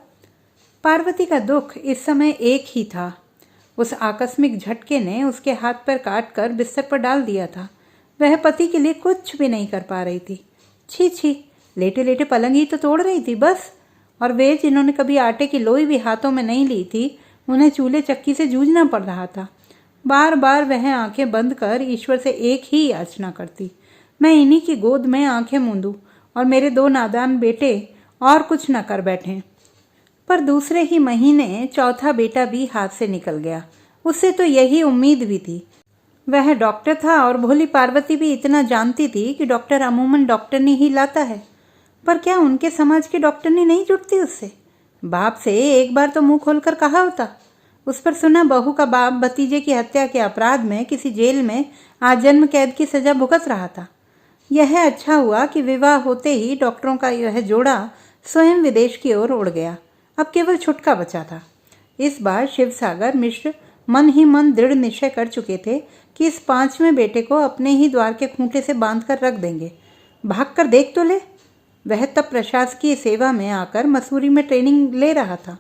पार्वती का दुख इस समय एक ही था। उस आकस्मिक झटके ने उसके हाथ पर काट कर बिस्तर पर डाल दिया था। वह पति के लिए कुछ भी नहीं कर पा रही थी। छी छी, लेटे लेटे पलंग ही तो तोड़ रही थी बस। और वे जिन्होंने कभी आटे की लोई भी हाथों में नहीं ली थी, उन्हें चूल्हे चक्की से जूझना पड़ रहा था। बार बार वह आंखें बंद कर ईश्वर से एक ही याचना करती, मैं इन्हीं की गोद में आंखें मूंदूं और मेरे 2 नादान बेटे और कुछ न कर बैठें। पर दूसरे ही महीने चौथा बेटा भी हाथ से निकल गया। उससे तो यही उम्मीद भी थी। वह डॉक्टर था और भोली पार्वती भी इतना जानती थी कि डॉक्टर अमूमन डॉक्टरनी ही लाता है। पर क्या उनके समाज की डॉक्टरनी नहीं जुटती उससे? बाप से एक बार तो मुंह खोलकर कहा होता। उस पर सुना बहू का बाप भतीजे की हत्या के अपराध में किसी जेल में आजन्म कैद की सजा भुगत रहा था। यह अच्छा हुआ कि विवाह होते ही डॉक्टरों का यह जोड़ा स्वयं विदेश की ओर उड़ गया। अब केवल छुटका बचा था। इस बार शिवसागर मिश्र मन ही मन दृढ़ निश्चय कर चुके थे कि इस 5वें बेटे को अपने ही द्वार के खूंटे से बांध कर रख देंगे। भाग कर देख तो ले। वह तब प्रशासकीय सेवा में आकर मसूरी में ट्रेनिंग ले रहा था।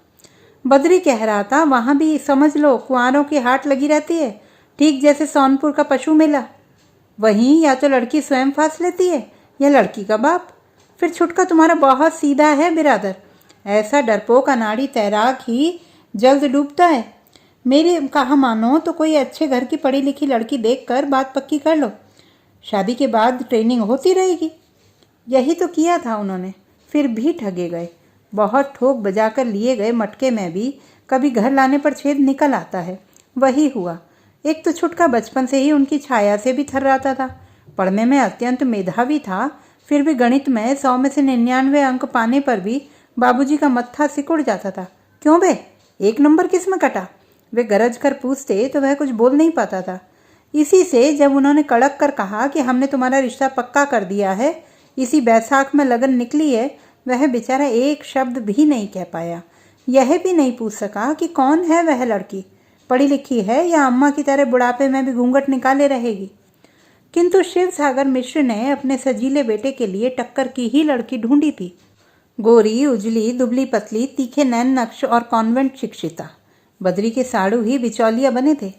बद्री कह रहा था वहां भी समझ लो कुंवारों की हाट लगी रहती है, ठीक जैसे सोनपुर का पशु मेला। वहीं या तो लड़की स्वयं फांस लेती है या लड़की का बाप। फिर छुटका तुम्हारा बहुत सीधा है बिरादर। ऐसा डरपोक अनाड़ी तैराक ही जल्द डूबता है। मेरी कहा मानो तो कोई अच्छे घर की पढ़ी लिखी लड़की देखकर बात पक्की कर लो। शादी के बाद ट्रेनिंग होती रहेगी। यही तो किया था उन्होंने, फिर भी ठगे गए। बहुत ठोक बजाकर लिए गए मटके में भी कभी घर लाने पर छेद निकल आता है। वही हुआ। एक तो छुटका बचपन से ही उनकी छाया से भी थर्राता था। पढ़ने में अत्यंत मेधावी था, फिर भी गणित में 100 में से 99 अंक पाने पर भी बाबूजी का मत्था सिकुड़ जाता था। क्यों बे, 1 नंबर किस में कटा? वे गरज कर पूछते तो वह कुछ बोल नहीं पाता था। इसी से जब उन्होंने कड़क कर कहा कि हमने तुम्हारा रिश्ता पक्का कर दिया है, इसी बैसाख में लगन निकली है, वह बेचारा एक शब्द भी नहीं कह पाया। यह भी नहीं पूछ सका कि कौन है वह लड़की, पढ़ी लिखी है या अम्मा की तरह बुढ़ापे में भी घूंघट निकाले रहेगी। किंतु शिव सागर मिश्र ने अपने सजीले बेटे के लिए टक्कर की ही लड़की ढूंढी थी। गोरी, उजली, दुबली पतली, तीखे नैन नक्श और कॉन्वेंट शिक्षिता। बद्री के साड़ू ही बिचौलिया बने थे।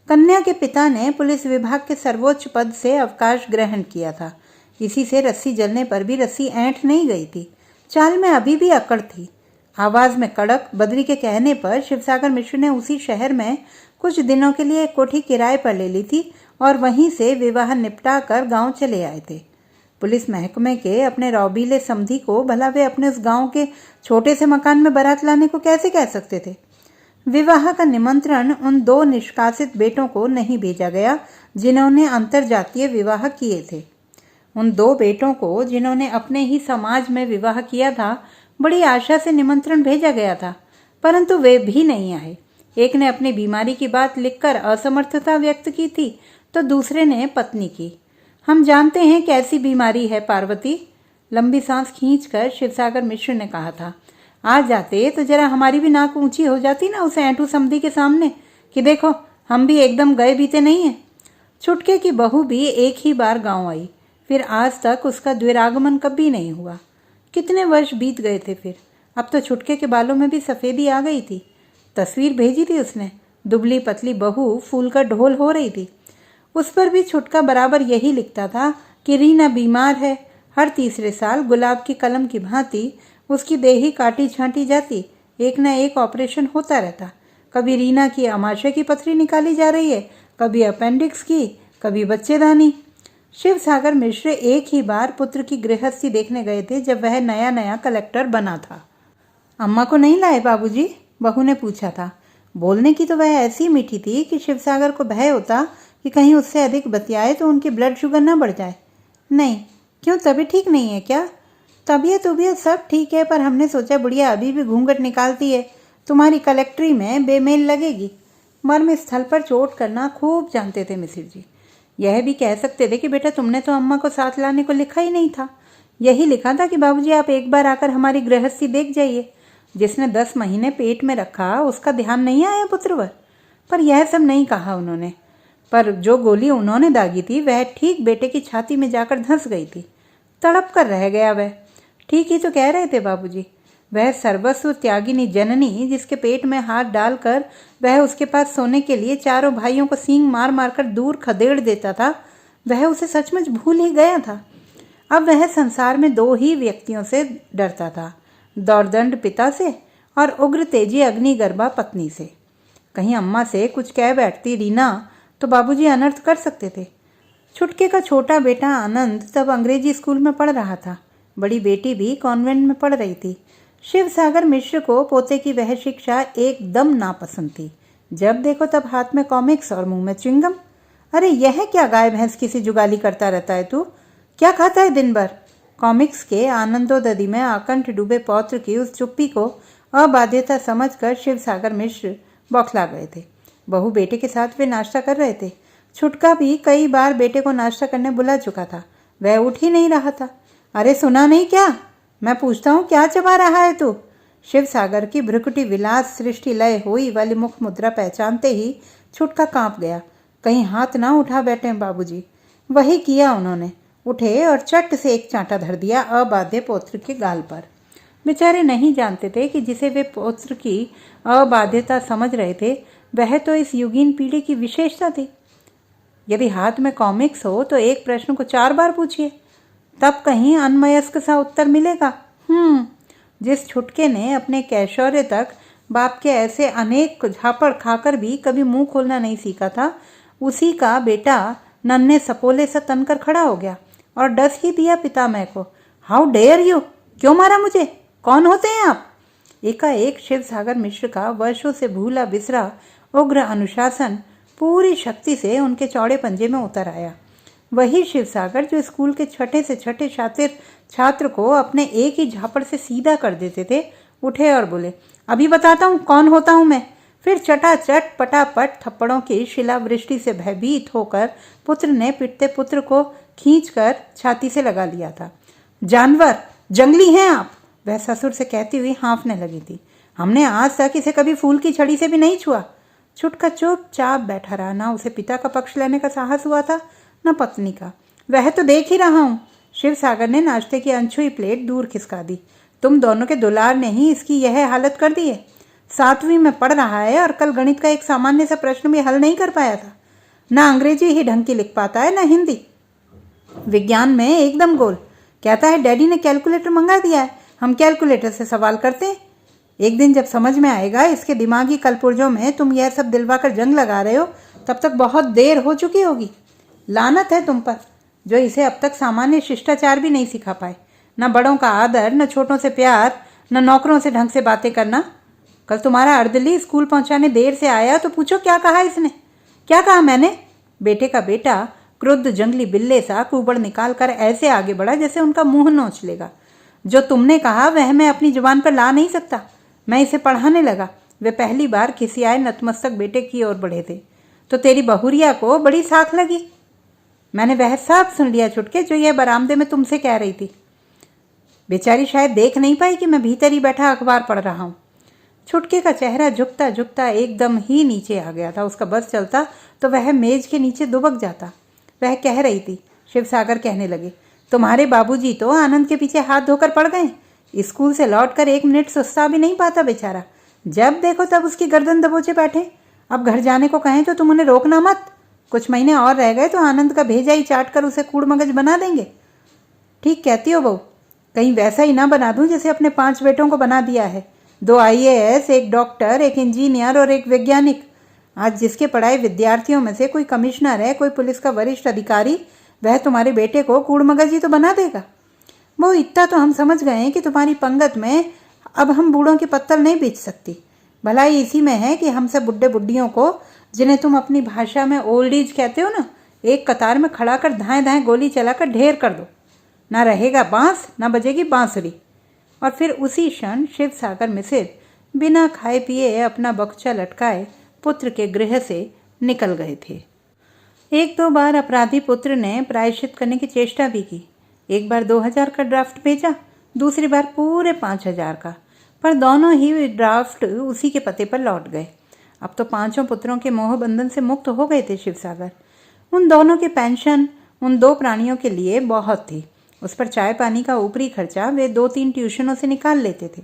कन्या के पिता ने पुलिस विभाग के सर्वोच्च पद से अवकाश ग्रहण किया था। इसी से रस्सी जलने पर भी रस्सी ऐंठ नहीं गई थी। चाल में अभी भी अकड़ थी। आवाज में कड़क। बद्री के कहने पर शिवसागर मिश्र ने उसी शहर में कुछ दिनों के लिए एक कोठी किराए पर ले ली थी और वहीं से विवाह निपटा कर गाँव चले आए थे। पुलिस महकमे के अपने रौबीले समधी को भला वे अपने उस गांव के छोटे से मकान में बारात लाने को कैसे कह सकते थे? विवाह का निमंत्रण उन 2 निष्कासित बेटों को नहीं भेजा गया जिन्होंने अंतरजातीय विवाह किए थे। उन 2 बेटों को जिन्होंने अपने ही समाज में विवाह किया था बड़ी आशा से निमंत्रण भेजा गया था, परंतु वे भी नहीं आए। एक ने अपनी बीमारी की बात लिखकर असमर्थता व्यक्त की थी तो दूसरे ने पत्नी की। हम जानते हैं कैसी बीमारी है पार्वती, लंबी सांस खींचकर शिवसागर मिश्र ने कहा था। आ जाते तो जरा हमारी भी नाक ऊंची हो जाती ना उसे ऐंठू समधी के सामने कि देखो हम भी एकदम गए बीते नहीं हैं। छुटके की बहू भी एक ही बार गांव आई, फिर आज तक उसका द्विरागमन कभी नहीं हुआ। कितने वर्ष बीत गए थे फिर। अब तो छुटके के बालों में भी सफ़ेदी आ गई थी। तस्वीर भेजी थी उसने, दुबली पतली बहू फूल का ढोल हो रही थी। उस पर भी छुटका बराबर यही लिखता था कि रीना बीमार है। हर तीसरे साल गुलाब की कलम की भांति उसकी देही काटी छांटी जाती, एक न एक ऑपरेशन होता रहता। कभी रीना की आमाशय की पथरी निकाली जा रही है, कभी अपेंडिक्स की, कभी बच्चेदानी। शिव सागर मिश्र एक ही बार पुत्र की गृहस्थी देखने गए थे जब वह नया नया कलेक्टर बना था। अम्मा को नहीं लाए बाबूजी? बहू ने पूछा था। बोलने की तो वह ऐसी मीठी थी कि शिवसागर को भय होता कि कहीं उससे अधिक बतियाए तो उनकी ब्लड शुगर न बढ़ जाए। नहीं, क्यों, तबीयत ठीक नहीं है क्या? तबीयत सब ठीक है, पर हमने सोचा बुढ़िया अभी भी घूंघट निकालती है, तुम्हारी कलेक्ट्री में बेमेल लगेगी। मर्म स्थल पर चोट करना खूब जानते थे मिसिर जी। यह भी कह सकते थे कि बेटा तुमने तो अम्मा को साथ लाने को लिखा ही नहीं था। यही लिखा था कि बाबूजी आप एक बार आकर हमारी गृहस्थी देख जाइए। जिसने 10 महीने पेट में रखा उसका ध्यान नहीं आया पुत्रवर। पर यह सब नहीं कहा उन्होंने। पर जो गोली उन्होंने दागी थी वह ठीक बेटे की छाती में जाकर धंस गई थी। तड़प कर रह गया वह। ठीक ही तो कह रहे थे बाबूजी। वह सर्वस्व त्यागिनी जननी जिसके पेट में हाथ डालकर वह उसके पास सोने के लिए चारों भाइयों को सींग मार मार कर दूर खदेड़ देता था, वह उसे सचमुच भूल ही गया था। अब वह संसार में 2 ही व्यक्तियों से डरता था, दौर्दंड पिता से और उग्र तेजी अग्निगर्भा पत्नी से। कहीं अम्मा से कुछ कह बैठती रीना तो बाबूजी अनर्थ कर सकते थे। छुटके का छोटा बेटा आनंद तब अंग्रेजी स्कूल में पढ़ रहा था। बड़ी बेटी भी कॉन्वेंट में पढ़ रही थी। शिव सागर मिश्र को पोते की वह शिक्षा एकदम नापसंद थी। जब देखो तब हाथ में कॉमिक्स और मुंह में च्युइंगम। अरे यह क्या गाय भैंस की सी जुगाली करता रहता है तू? क्या खाता है दिन भर? कॉमिक्स के आनंदोदधि में आकंठ डूबे पौत्र की उस चुप्पी को अबाध्यता समझकर शिव सागर मिश्र बौखला गए थे। बहू बेटे के साथ वे नाश्ता कर रहे थे। छुटका भी कई बार बेटे को नाश्ता करने बुला चुका था, वह उठ ही नहीं रहा था। अरे सुना नहीं क्या? मैं पूछता हूँ क्या चबा रहा है तू? शिव सागर की भ्रुकुटी विलास सृष्टि लय हुई वाली मुख मुद्रा पहचानते ही छुटका कांप गया। कहीं हाथ ना उठा बैठे बाबूजी। वही किया उन्होंने। उठे और चट से एक चांटा धर दिया अबाध्य पौत्र के गाल पर। बेचारे नहीं जानते थे कि जिसे वे पौत्र की अबाध्यता समझ रहे थे वह तो इस युगीन पीढ़ी की विशेषता थी। यदि हाथ में कॉमिक्स हो तो एक प्रश्न को 4 बार पूछिए, तब कहीं अनमयस्क सा उत्तर मिलेगा। जिस छुटके ने अपने कैशोर्य तक बाप के ऐसे अनेक झापड़ खाकर भी कभी मुंह खोलना नहीं सीखा था, उसी का बेटा नन्हे सपोले सा तनकर खड़ा हो गया और डस ही दिया पितामह को। हाउ डेयर यू, क्यों मारा मुझे? कौन होते हैं आप? एकाएक शिव सागर मिश्र का वर्षों से भूला बिसरा उग्र अनुशासन पूरी शक्ति से उनके चौड़े पंजे में उतर आया। वही शिव सागर जो स्कूल के छठे से छठे छात्र को अपने एक ही झापड़ से सीधा कर देते थे, उठे और बोले, अभी बताता हूँ कौन होता हूँ मैं। फिर चटाचट पटापट थप्पड़ों की शिलावृष्टि से भयभीत होकर पुत्र ने पिटते पुत्र को खींचकर छाती से लगा लिया था। जानवर, जंगली हैं आप, वह ससुर से कहती हुई हाँफने लगी थी। हमने आज तक इसे कभी फूल की छड़ी से भी नहीं छुआ। छुटका चुपचाप बैठा रहा। ना उसे पिता का पक्ष लेने का साहस हुआ था, न पत्नी का। वह तो देख ही रहा हूँ। शिव सागर ने नाश्ते की अनछुई प्लेट दूर खिसका दी। तुम दोनों के दुलार ने ही इसकी यह हालत कर दी है। 7वीं में पढ़ रहा है और कल गणित का एक सामान्य सा प्रश्न भी हल नहीं कर पाया था। ना अंग्रेजी ही ढंग की लिख पाता है, ना हिंदी। विज्ञान में एकदम गोल। कहता है डैडी ने कैलकुलेटर मंगा दिया है, हम कैलकुलेटर से सवाल करते हैं। एक दिन जब समझ में आएगा इसके दिमागी कलपुर्जों में तुम यह सब दिलवाकर जंग लगा रहे हो, तब तक बहुत देर हो चुकी होगी। लानत है तुम पर, जो इसे अब तक सामान्य शिष्टाचार भी नहीं सिखा पाए। न बड़ों का आदर, न छोटों से प्यार, न नौकरों से ढंग से बातें करना। कल तुम्हारा अर्दली स्कूल पहुंचाने देर से आया तो पूछो क्या कहा इसने। क्या कहा मैंने? बेटे का बेटा क्रुद्ध जंगली बिल्ले सा कुबड़ निकाल कर ऐसे आगे बढ़ा जैसे उनका मुंह नोच लेगा। जो तुमने कहा वह मैं अपनी जुबान पर ला नहीं सकता। मैं इसे पढ़ाने लगा। वे पहली बार खिसियाए नतमस्तक बेटे की ओर बढ़े थे तो तेरी बहुरिया को बड़ी साख लगी। मैंने वह सब सुन लिया छुटके, जो यह बरामदे में तुमसे कह रही थी। बेचारी शायद देख नहीं पाई कि मैं भीतर ही बैठा अखबार पढ़ रहा हूँ। छुटके का चेहरा झुकता झुकता एकदम ही नीचे आ गया था। उसका बस चलता तो वह मेज के नीचे दुबक जाता। वह कह रही थी। शिव सागर कहने लगे, तुम्हारे बाबूजी तो आनंद के पीछे हाथ धोकर पड़ गए। स्कूल से लौटकर 1 मिनट सुस्ता भी नहीं पाता बेचारा। जब देखो तब उसकी गर्दन दबोचे बैठे। अब घर जाने को कहें तो तुम उन्हें रोकना मत। कुछ महीने और रह गए तो आनंद का भेजा ही चाट कर उसे कूड़ मगज बना देंगे। ठीक कहती हो बहू, कहीं वैसा ही ना बना दूं जैसे अपने 5 बेटों को बना दिया है। 2 IAS, 1 डॉक्टर, 1 इंजीनियर और 1 वैज्ञानिक। आज जिसके पढ़ाए विद्यार्थियों में से कोई कमिश्नर है, कोई पुलिस का वरिष्ठ अधिकारी, वह तुम्हारे बेटे को कूड़ मगज ही तो बना देगा। वो इतना तो हम समझ गए हैं कि तुम्हारी पंगत में अब हम बूढ़ों की पत्तल नहीं बेच सकती। भलाई इसी में है कि हम सब बुड्ढे बुड्ढियों को, जिन्हें तुम अपनी भाषा में ओल्ड एज कहते हो ना, एक कतार में खड़ा कर धाएं धाएं गोली चलाकर ढेर कर दो। ना रहेगा बांस, ना बजेगी बांसुरी। और फिर उसी क्षण शिव सागर मिसिर बिना खाए पिए अपना बक्चा लटकाए पुत्र के गृह से निकल गए थे। 1-2 बार अपराधी पुत्र ने प्रायश्चित करने की चेष्टा भी की। एक बार 2000 का ड्राफ्ट भेजा, दूसरी बार पूरे 5000 का, पर दोनों ही ड्राफ्ट उसी के पते पर लौट गए। अब तो 5 पुत्रों के मोह बंधन से मुक्त हो गए थे शिव सागर। उन दोनों की पेंशन उन 2 प्राणियों के लिए बहुत थी। उस पर चाय पानी का ऊपरी खर्चा वे 2-3 ट्यूशनों से निकाल लेते थे।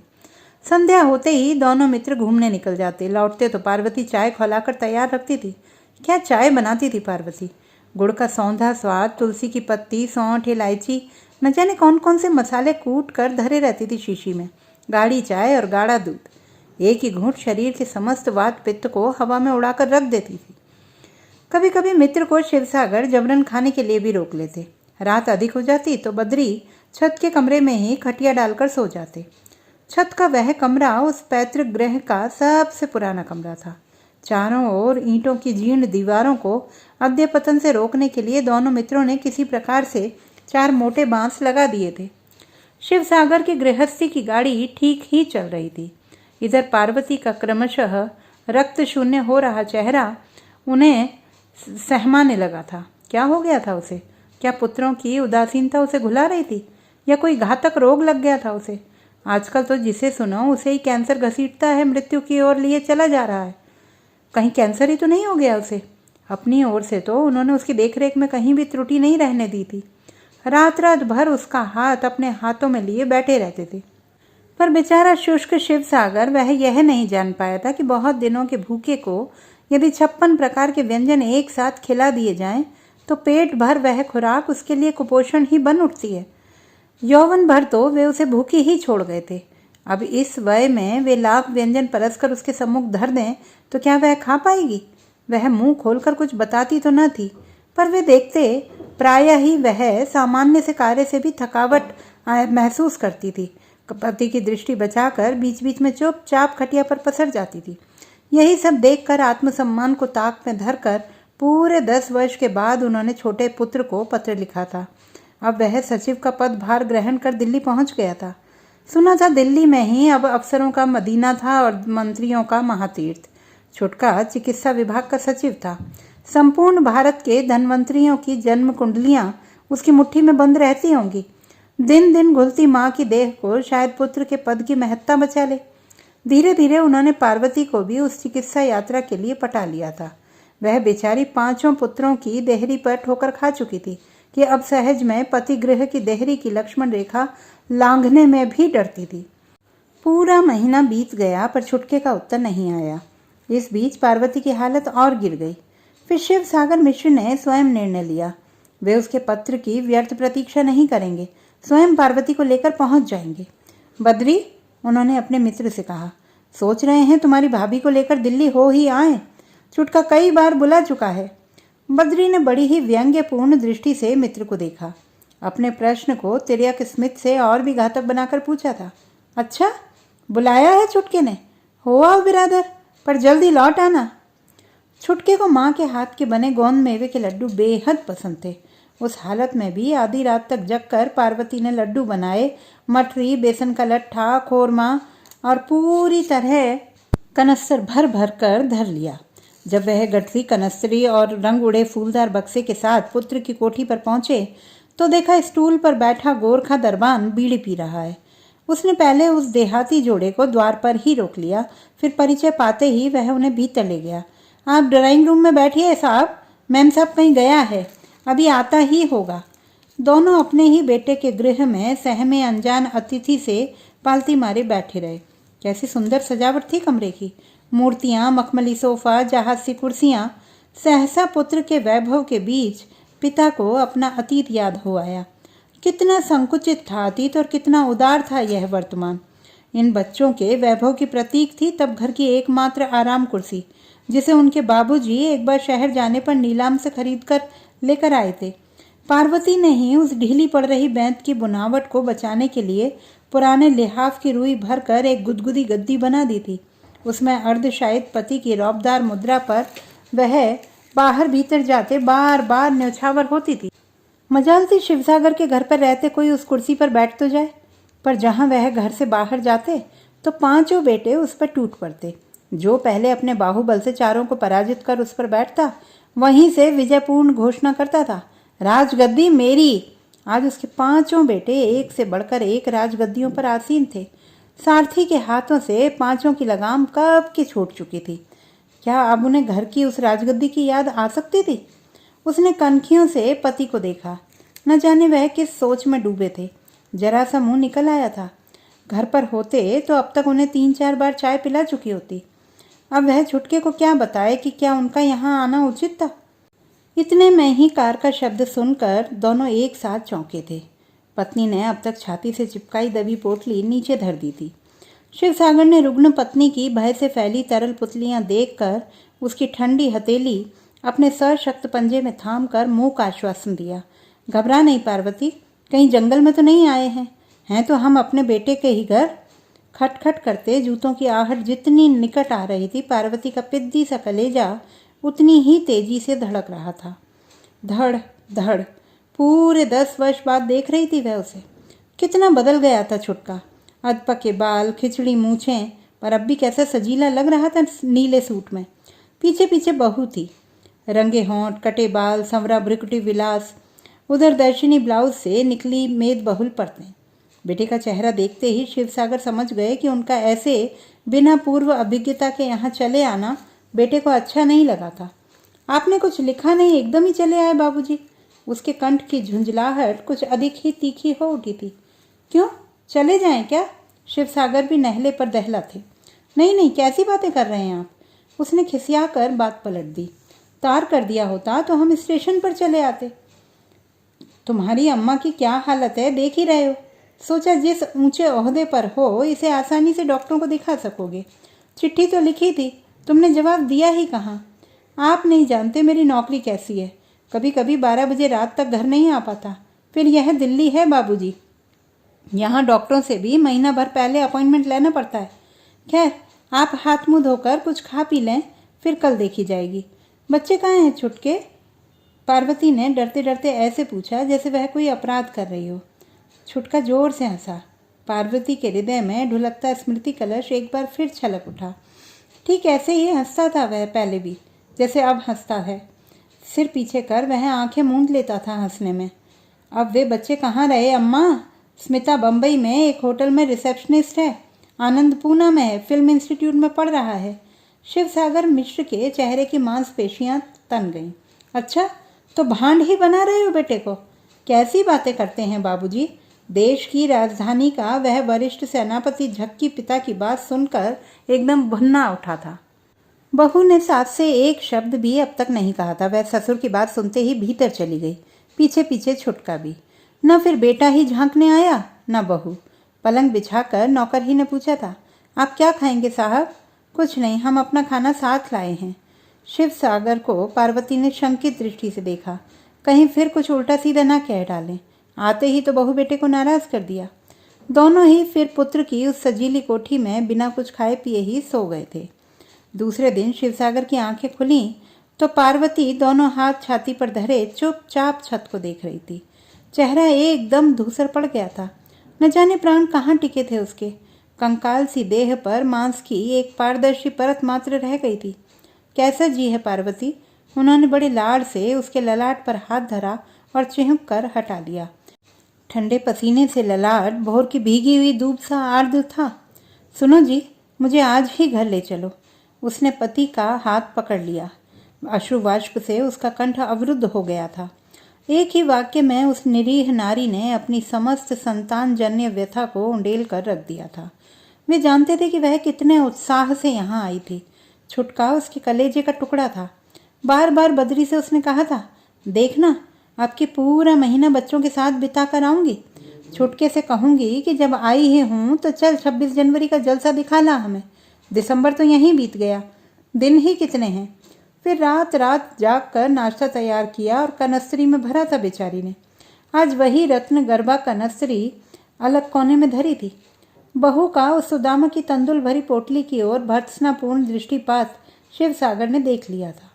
संध्या होते ही दोनों मित्र घूमने निकल जाते। लौटते तो पार्वती चाय खौलाकर तैयार रखती थी। क्या चाय बनाती थी पार्वती! गुड़ का सौंधा स्वाद, तुलसी की पत्ती, सौंठ, इलायची, न जाने कौन कौन से मसाले कूट कर धरे रहती थी शीशी में। गाढ़ी चाय और गाढ़ा दूध। एक ही घूंट शरीर के समस्त वात पित्त को हवा में उड़ाकर रख देती थी। कभी कभी मित्र को शिवसागर जबरन खाने के लिए भी रोक लेते। रात अधिक हो जाती तो बद्री छत के कमरे में ही खटिया डालकर सो जाते। छत का वह कमरा उस पैतृक गृह का सबसे पुराना कमरा था। चारों ओर ईंटों की जीर्ण दीवारों को अध्यपतन से रोकने के लिए दोनों मित्रों ने किसी प्रकार से 4 मोटे बांस लगा दिए थे। शिवसागर की गृहस्थी की गाड़ी ठीक ही चल रही थी। इधर पार्वती का क्रमशः रक्त शून्य हो रहा चेहरा उन्हें सहमाने लगा था। क्या हो गया था उसे? क्या पुत्रों की उदासीनता उसे घुला रही थी, या कोई घातक रोग लग गया था उसे? आजकल तो जिसे सुनो उसे ही कैंसर घसीटता है, मृत्यु की ओर लिए चला जा रहा है। कहीं कैंसर ही तो नहीं हो गया उसे? अपनी ओर से तो उन्होंने उसकी देखरेख में कहीं भी त्रुटि नहीं रहने दी थी। रात रात भर उसका हाथ अपने हाथों में लिए बैठे रहते थे। पर बेचारा शुष्क शिवसागर वह यह नहीं जान पाया था कि बहुत दिनों के भूखे को यदि 56 प्रकार के व्यंजन एक साथ खिला दिए जाएं तो पेट भर वह खुराक उसके लिए कुपोषण ही बन उठती है। यौवन भर तो वे उसे भूखे ही छोड़ गए थे। अब इस वय में वे लाख व्यंजन परसकर उसके सम्मुख धर दें तो क्या वह खा पाएगी? वह मुंह खोलकर कुछ बताती तो न थी, पर वे देखते प्रायः ही वह सामान्य से कार्य से भी थकावट महसूस करती थी। पति की दृष्टि बचाकर बीच बीच में चुपचाप खटिया पर पसर जाती थी। यही सब देखकर आत्मसम्मान को ताक में धरकर पूरे 10 वर्ष के बाद उन्होंने छोटे पुत्र को पत्र लिखा था। अब वह सचिव का पदभार ग्रहण कर दिल्ली पहुंच गया था। सुना था दिल्ली में ही अब अफसरों का मदीना था और मंत्रियों का महातीर्थ। छुटका चिकित्सा विभाग का सचिव था। संपूर्ण भारत के धनवंतरियों की जन्म कुंडलियां उसकी मुट्ठी में बंद रहती होंगी। दिन दिन घुलती माँ की देह को शायद पुत्र के पद की महत्ता बचा ले। धीरे धीरे उन्होंने पार्वती को भी उस चिकित्सा यात्रा के लिए पटा लिया था। वह बेचारी 5 पुत्रों की देहरी पर ठोकर खा चुकी थी कि अब सहज में पति गृह की देहरी की लक्ष्मण रेखा लांघने में भी डरती थी। पूरा महीना बीत गया पर छुटके का उत्तर नहीं आया। इस बीच पार्वती की हालत और गिर गई। फिर शिव सागर मिश्र ने स्वयं निर्णय लिया। वे उसके पत्र की व्यर्थ प्रतीक्षा नहीं करेंगे, स्वयं पार्वती को लेकर पहुंच जाएंगे। बद्री, उन्होंने अपने मित्र से कहा, सोच रहे हैं तुम्हारी भाभी को लेकर दिल्ली हो ही आए। छुटका कई बार बुला चुका है। बद्री ने बड़ी ही व्यंग्यपूर्ण दृष्टि से मित्र को देखा। अपने प्रश्न को तिर्यक स्मित से और भी घातक बनाकर पूछा था। अच्छा, बुलाया है छुटके ने? हो आओ बिरादर, पर जल्दी लौट आना। छुटके को माँ के हाथ के बने गोंद मेवे के लड्डू बेहद पसंद थे। उस हालत में भी आधी रात तक जगकर पार्वती ने लड्डू बनाए, मठरी, बेसन का लट्ठा, खोरमा और पूरी तरह कनस्तर भर भर कर धर लिया। जब वह गठरी, कनस्तरी और रंग उड़े फूलदार बक्से के साथ पुत्र की कोठी पर पहुंचे तो देखा स्टूल पर बैठा गोरखा दरबान बीड़ी पी रहा है। उसने पहले उस देहाती जोड़े को द्वार पर ही रोक लिया, फिर परिचय पाते ही वह उन्हें भीतर ले गया। आप ड्राइंग रूम में बैठिए साहब, मैम साहब कहीं गया है, अभी आता ही होगा। दोनों अपने ही बेटे के गृह में सहमे अनजान अतिथि से पालती मारे बैठे रहे। कैसी सुंदर सजावट थी कमरे की। मूर्तियां, मखमली सोफा, जहाज सी कुर्सियां। सहसा पुत्र के वैभव के बीच पिता को अपना अतीत याद हो आया। कितना संकुचित था अतीत और कितना उदार था यह वर्तमान। इन बच्चों के वैभव की प्रतीक थी तब घर की एकमात्र आराम कुर्सी, जिसे उनके बाबूजी एक बार शहर जाने पर नीलाम से खरीदकर लेकर आए थे। पार्वती ने ही उस ढीली पड़ रही बेंत की बुनावट को बचाने के लिए पुराने लिहाफ की रुई भरकर एक गुदगुदी गद्दी बना दी थी। उसमें अर्धशायित पति की रौबदार मुद्रा पर वह बाहर भीतर जाते बार बार न्यौछावर होती थी। मजाल थी शिवसागर के घर पर रहते कोई उस कुर्सी पर बैठ तो जाए, पर जहां वह घर से बाहर जाते तो 5 बेटे उस पर टूट पड़ते। जो पहले अपने बाहुबल से चारों को पराजित कर उस पर बैठता, वहीं से विजयपूर्ण घोषणा करता था, राजगद्दी मेरी। आज उसके 5 बेटे एक से बढ़कर एक राजगद्दियों पर आसीन थे। सारथी के हाथों से 5 की लगाम कब की छूट चुकी थी। क्या अब उन्हें घर की उस राजगद्दी की याद आ सकती थी? उसने कनखियों से पति को देखा। न जाने वह किस सोच में डूबे थे। जरा सा मुंह निकल आया था। घर पर होते तो अब तक उन्हें 3-4 बार चाय पिला चुकी होती। अब वह छुटके को क्या बताए कि क्या उनका यहाँ आना उचित था। इतने में ही कार का शब्द सुनकर दोनों एक साथ चौंके थे। पत्नी ने अब तक छाती से चिपकाई दबी पोटली नीचे धर दी थी। शिवसागर ने रुग्ण पत्नी की भय से फैली तरल पुतलियां देखकर उसकी ठंडी हथेली अपने सशक्त पंजे में थाम कर मुंह का आश्वासन दिया। घबरा नहीं पार्वती, कहीं जंगल में तो नहीं आए हैं तो हम अपने बेटे के ही घर। खटखट करते जूतों की आहट जितनी निकट आ रही थी, पार्वती का पिद्दी सा कलेजा उतनी ही तेजी से धड़क रहा था। धड़ धड़। पूरे 10 वर्ष बाद देख रही थी वह उसे। कितना बदल गया था छुटका। अधपके बाल, खिचड़ी मूछें, पर अब भी कैसा सजीला लग रहा था नीले सूट में। पीछे पीछे बहू थी। रंगे होंठ, कटे बाल, संवरा भ्रिकुटी विलास, उधर दर्शनी ब्लाउज से निकली मेद बहुल परतें। बेटे का चेहरा देखते ही शिवसागर समझ गए कि उनका ऐसे बिना पूर्व अभिज्ञता के यहाँ चले आना बेटे को अच्छा नहीं लगा था। आपने कुछ लिखा नहीं, एकदम ही चले आए बाबूजी। उसके कंठ की झुंझलाहट कुछ अधिक ही तीखी हो उठी थी। क्यों, चले जाएं क्या? शिवसागर भी नहले पर दहला थे। नहीं नहीं, कैसी बातें कर रहे हैं आप? उसने खिसिया कर बात पलट दी। तार कर दिया होता तो हम स्टेशन पर चले आते। तुम्हारी अम्मा की क्या हालत है देख ही रहे हो। सोचा जिस ऊंचे ओहदे पर हो इसे आसानी से डॉक्टरों को दिखा सकोगे। चिट्ठी तो लिखी थी, तुमने जवाब दिया ही कहाँ। आप नहीं जानते मेरी नौकरी कैसी है। कभी कभी 12 बजे रात तक घर नहीं आ पाता। फिर यह दिल्ली है बाबूजी। यहाँ डॉक्टरों से भी महीना भर पहले अपॉइंटमेंट लेना पड़ता है। खैर, आप हाथ मुंह धोकर कुछ खा पी लें, फिर कल देखी जाएगी। बच्चे कहाँ हैं छुटके? पार्वती ने डरते डरते ऐसे पूछा जैसे वह कोई अपराध कर रही हो। छुटका जोर से हंसा। पार्वती के हृदय में ढुलकता स्मृति कलश एक बार फिर छलक उठा। ठीक ऐसे ही हंसता था वह पहले भी, जैसे अब हंसता है। सिर पीछे कर वह आंखें मूंद लेता था हंसने में। अब वे बच्चे कहाँ रहे अम्मा? स्मिता बम्बई में एक होटल में रिसेप्शनिस्ट है। आनंद पूना में है, फिल्म इंस्टीट्यूट में पढ़ रहा है। शिवसागर मिश्र के चेहरे की मांसपेशियां तन गईं। अच्छा, तो भांड ही बना रहे हो बेटे को? कैसी बातें करते हैं बाबूजी। देश की राजधानी का वह वरिष्ठ सेनापति झक्की पिता की बात सुनकर एकदम भुन्ना उठा था। बहू ने सास से एक शब्द भी अब तक नहीं कहा था। वह ससुर की बात सुनते ही भीतर चली गई, पीछे पीछे छुटका भी। न फिर बेटा ही झांकने आया, न बहू। पलंग बिछाकर नौकर ही ने पूछा था, आप क्या खाएंगे साहब? कुछ नहीं, हम अपना खाना साथ लाए हैं। शिवसागर को पार्वती ने शंकित दृष्टि से देखा, कहीं फिर कुछ उल्टा सीधा ना कह डालें। आते ही तो बहू बेटे को नाराज कर दिया। दोनों ही फिर पुत्र की उस सजीली कोठी में बिना कुछ खाए पिए ही सो गए थे। दूसरे दिन शिवसागर की आंखें खुलीं तो पार्वती दोनों हाथ छाती पर धरे चुपचाप छत को देख रही थी। चेहरा एकदम धूसर पड़ गया था। न जाने प्राण कहाँ टिके थे उसके। कंकाल सी देह पर मांस की एक पारदर्शी परत मात्र रह गई थी। कैसा जी है पार्वती? उन्होंने बड़े लाड़ से उसके ललाट पर हाथ धरा और चिहुक कर हटा लिया। ठंडे पसीने से ललाट भोर की भीगी हुई धूप सा आर्द्र था। सुनो जी, मुझे आज ही घर ले चलो। उसने पति का हाथ पकड़ लिया। अश्रुवाष्प से उसका कंठ अवरुद्ध हो गया था। एक ही वाक्य में उस निरीह नारी ने अपनी समस्त संतान जन्य व्यथा को उंडेल कर रख दिया था। वे जानते थे कि वह कितने उत्साह से यहाँ आई थी। छुटका उसके कलेजे का टुकड़ा था। बार बार बदरी से उसने कहा था, देखना, आपकी पूरा महीना बच्चों के साथ बिता कर आऊंगी। छुटके से कहूंगी कि जब आई ही हूँ तो चल 26 जनवरी का जलसा दिखा ला हमें। दिसंबर तो यहीं बीत गया, दिन ही कितने हैं। फिर रात रात जाग कर नाश्ता तैयार किया और कनस्तरी में भरा था बेचारी ने। आज वही रत्न गर्भा कनस्तरी अलग कोने में धरी थी। बहू का उस सुदामा की तंदुल भरी पोटली की ओर भर्त्सनापूर्ण दृष्टिपात शिवसागर ने देख लिया था।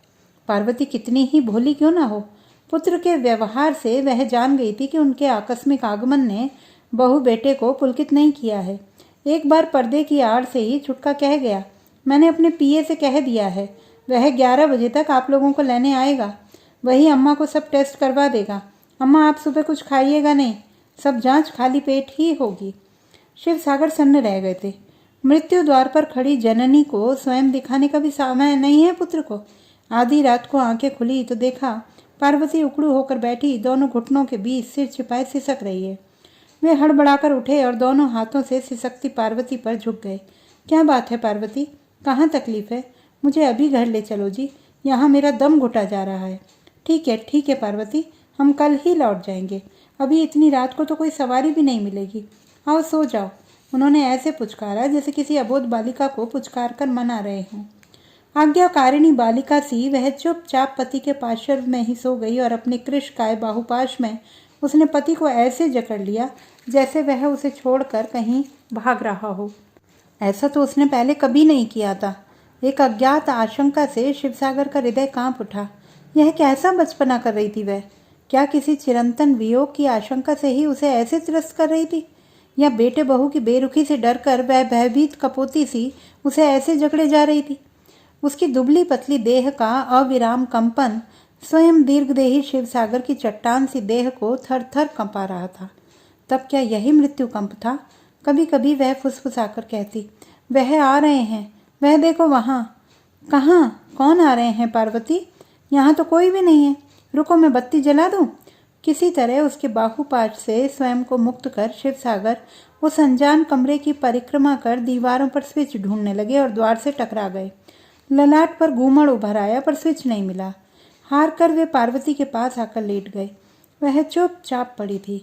पार्वती कितनी ही भोली क्यों ना हो, पुत्र के व्यवहार से वह जान गई थी कि उनके आकस्मिक आगमन ने बहू बेटे को पुलकित नहीं किया है। एक बार पर्दे की आड़ से ही छुटका कह गया, मैंने अपने पीए से कह दिया है, वह 11 बजे तक आप लोगों को लेने आएगा। वही अम्मा को सब टेस्ट करवा देगा। अम्मा आप सुबह कुछ खाइएगा नहीं, सब जांच खाली पेट ही होगी। शिवसागर सन्न रह गए थे। मृत्यु द्वार पर खड़ी जननी को स्वयं दिखाने का भी समय नहीं है पुत्र को। आधी रात को आंखें खुली तो देखा पार्वती उकड़ू होकर बैठी दोनों घुटनों के बीच सिर छिपाए सिसक रही है। वे हड़बड़ाकर उठे और दोनों हाथों से सिसकती पार्वती पर झुक गए। क्या बात है पार्वती, कहाँ तकलीफ है? मुझे अभी घर ले चलो जी, यहाँ मेरा दम घुटा जा रहा है। ठीक है पार्वती, हम कल ही लौट जाएंगे। अभी इतनी रात को तो कोई सवारी भी नहीं मिलेगी। आओ सो जाओ। उन्होंने ऐसे पुचकारा जैसे किसी अबोध बालिका को पुचकार कर मना रहे हों। आज्ञाकारिणी बालिका सी वह चुपचाप पति के पार्श्व में ही सो गई और अपने कृशकाय बाहुपाश में उसने पति को ऐसे जकड़ लिया जैसे वह उसे छोड़कर कहीं भाग रहा हो। ऐसा तो उसने पहले कभी नहीं किया था। एक अज्ञात आशंका से शिवसागर का हृदय कांप उठा। यह कैसा बचपना कर रही थी वह? क्या किसी चिरंतन वियोग की आशंका से ही उसे ऐसे त्रस्त कर रही थी, या बेटे बहू की बेरुखी से डरकर वह भयभीत कपोती सी उसे ऐसे जकड़े जा रही थी? उसकी दुबली पतली देह का अविराम कंपन स्वयं दीर्घदेही शिवसागर की चट्टान सी देह को थर थर कंपा रहा था। तब क्या यही मृत्यु कंप था? कभी कभी वह फुसफुसाकर कहती, वह आ रहे हैं, वह देखो वहाँ। कहाँ? कौन आ रहे हैं पार्वती? यहाँ तो कोई भी नहीं है। रुको, मैं बत्ती जला दूँ। किसी तरह उसके बाहुपाश से स्वयं को मुक्त कर शिवसागर उस अनजान कमरे की परिक्रमा कर दीवारों पर स्विच ढूंढने लगे और द्वार से टकरा गए। ललाट पर घूमड़ उभर आया पर स्विच नहीं मिला। हार कर वे पार्वती के पास आकर लेट गए। वह चुपचाप पड़ी थी,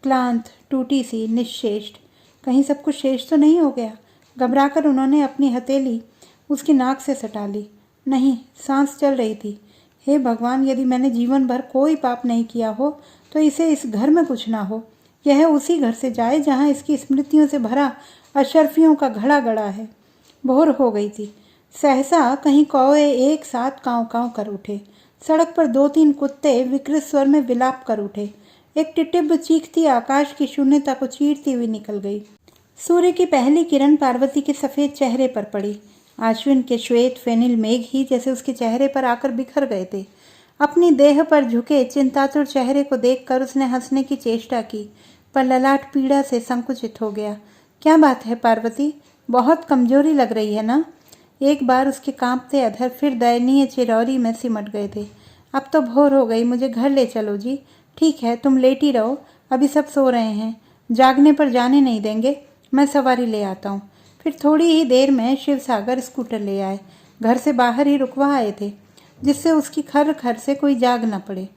क्लांत, टूटी सी, निश्चेष्ट। कहीं सब कुछ शेष तो नहीं हो गया? घबराकर उन्होंने अपनी हथेली उसकी नाक से सटा ली। नहीं, सांस चल रही थी। हे भगवान, यदि मैंने जीवन भर कोई पाप नहीं किया हो तो इसे इस घर में कुछ ना हो। यह उसी घर से जाए जहाँ इसकी स्मृतियों से भरा अशर्फियों का घड़ा गड़ा है। भोर हो गई थी। सहसा कहीं कौवे एक साथ काँव काँव कर उठे। सड़क पर 2-3 कुत्ते विकृत स्वर में विलाप कर उठे। एक टिटिब चीखती आकाश की शून्यता को चीरती हुई निकल गई। सूर्य की पहली किरण पार्वती के सफ़ेद चेहरे पर पड़ी। आश्विन के श्वेत फेनिल मेघ ही जैसे उसके चेहरे पर आकर बिखर गए थे। अपनी देह पर झुके चिंतातुर चेहरे को देखकर उसने हंसने की चेष्टा की, पर ललाट पीड़ा से संकुचित हो गया। क्या बात है पार्वती, बहुत कमजोरी लग रही है ना? एक बार उसके कांपते अधर फिर दयनीय चिरौरी में सिमट गए थे। अब तो भोर हो गई, मुझे घर ले चलो जी। ठीक है, तुम लेटी रहो, अभी सब सो रहे हैं, जागने पर जाने नहीं देंगे, मैं सवारी ले आता हूँ। फिर थोड़ी ही देर में शिवसागर स्कूटर ले आए। घर से बाहर ही रुकवा आए थे, जिससे उसकी खर खर से कोई जाग न पड़े।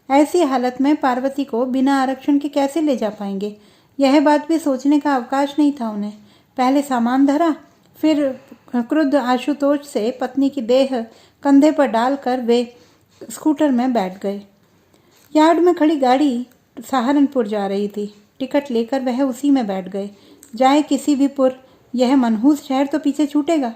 ऐसी हालत में पार्वती को बिना आरक्षण के कैसे ले जा पाएंगे, यह बात भी सोचने का अवकाश नहीं था उन्हें। पहले सामान धरा, फिर क्रुद्ध आशुतोष से पत्नी की देह कंधे पर डालकर वे स्कूटर में बैठ गए। यार्ड में खड़ी गाड़ी सहारनपुर जा रही थी। टिकट लेकर वह उसी में बैठ गए। जाए किसी भी पुर, यह मनहूस शहर तो पीछे छूटेगा।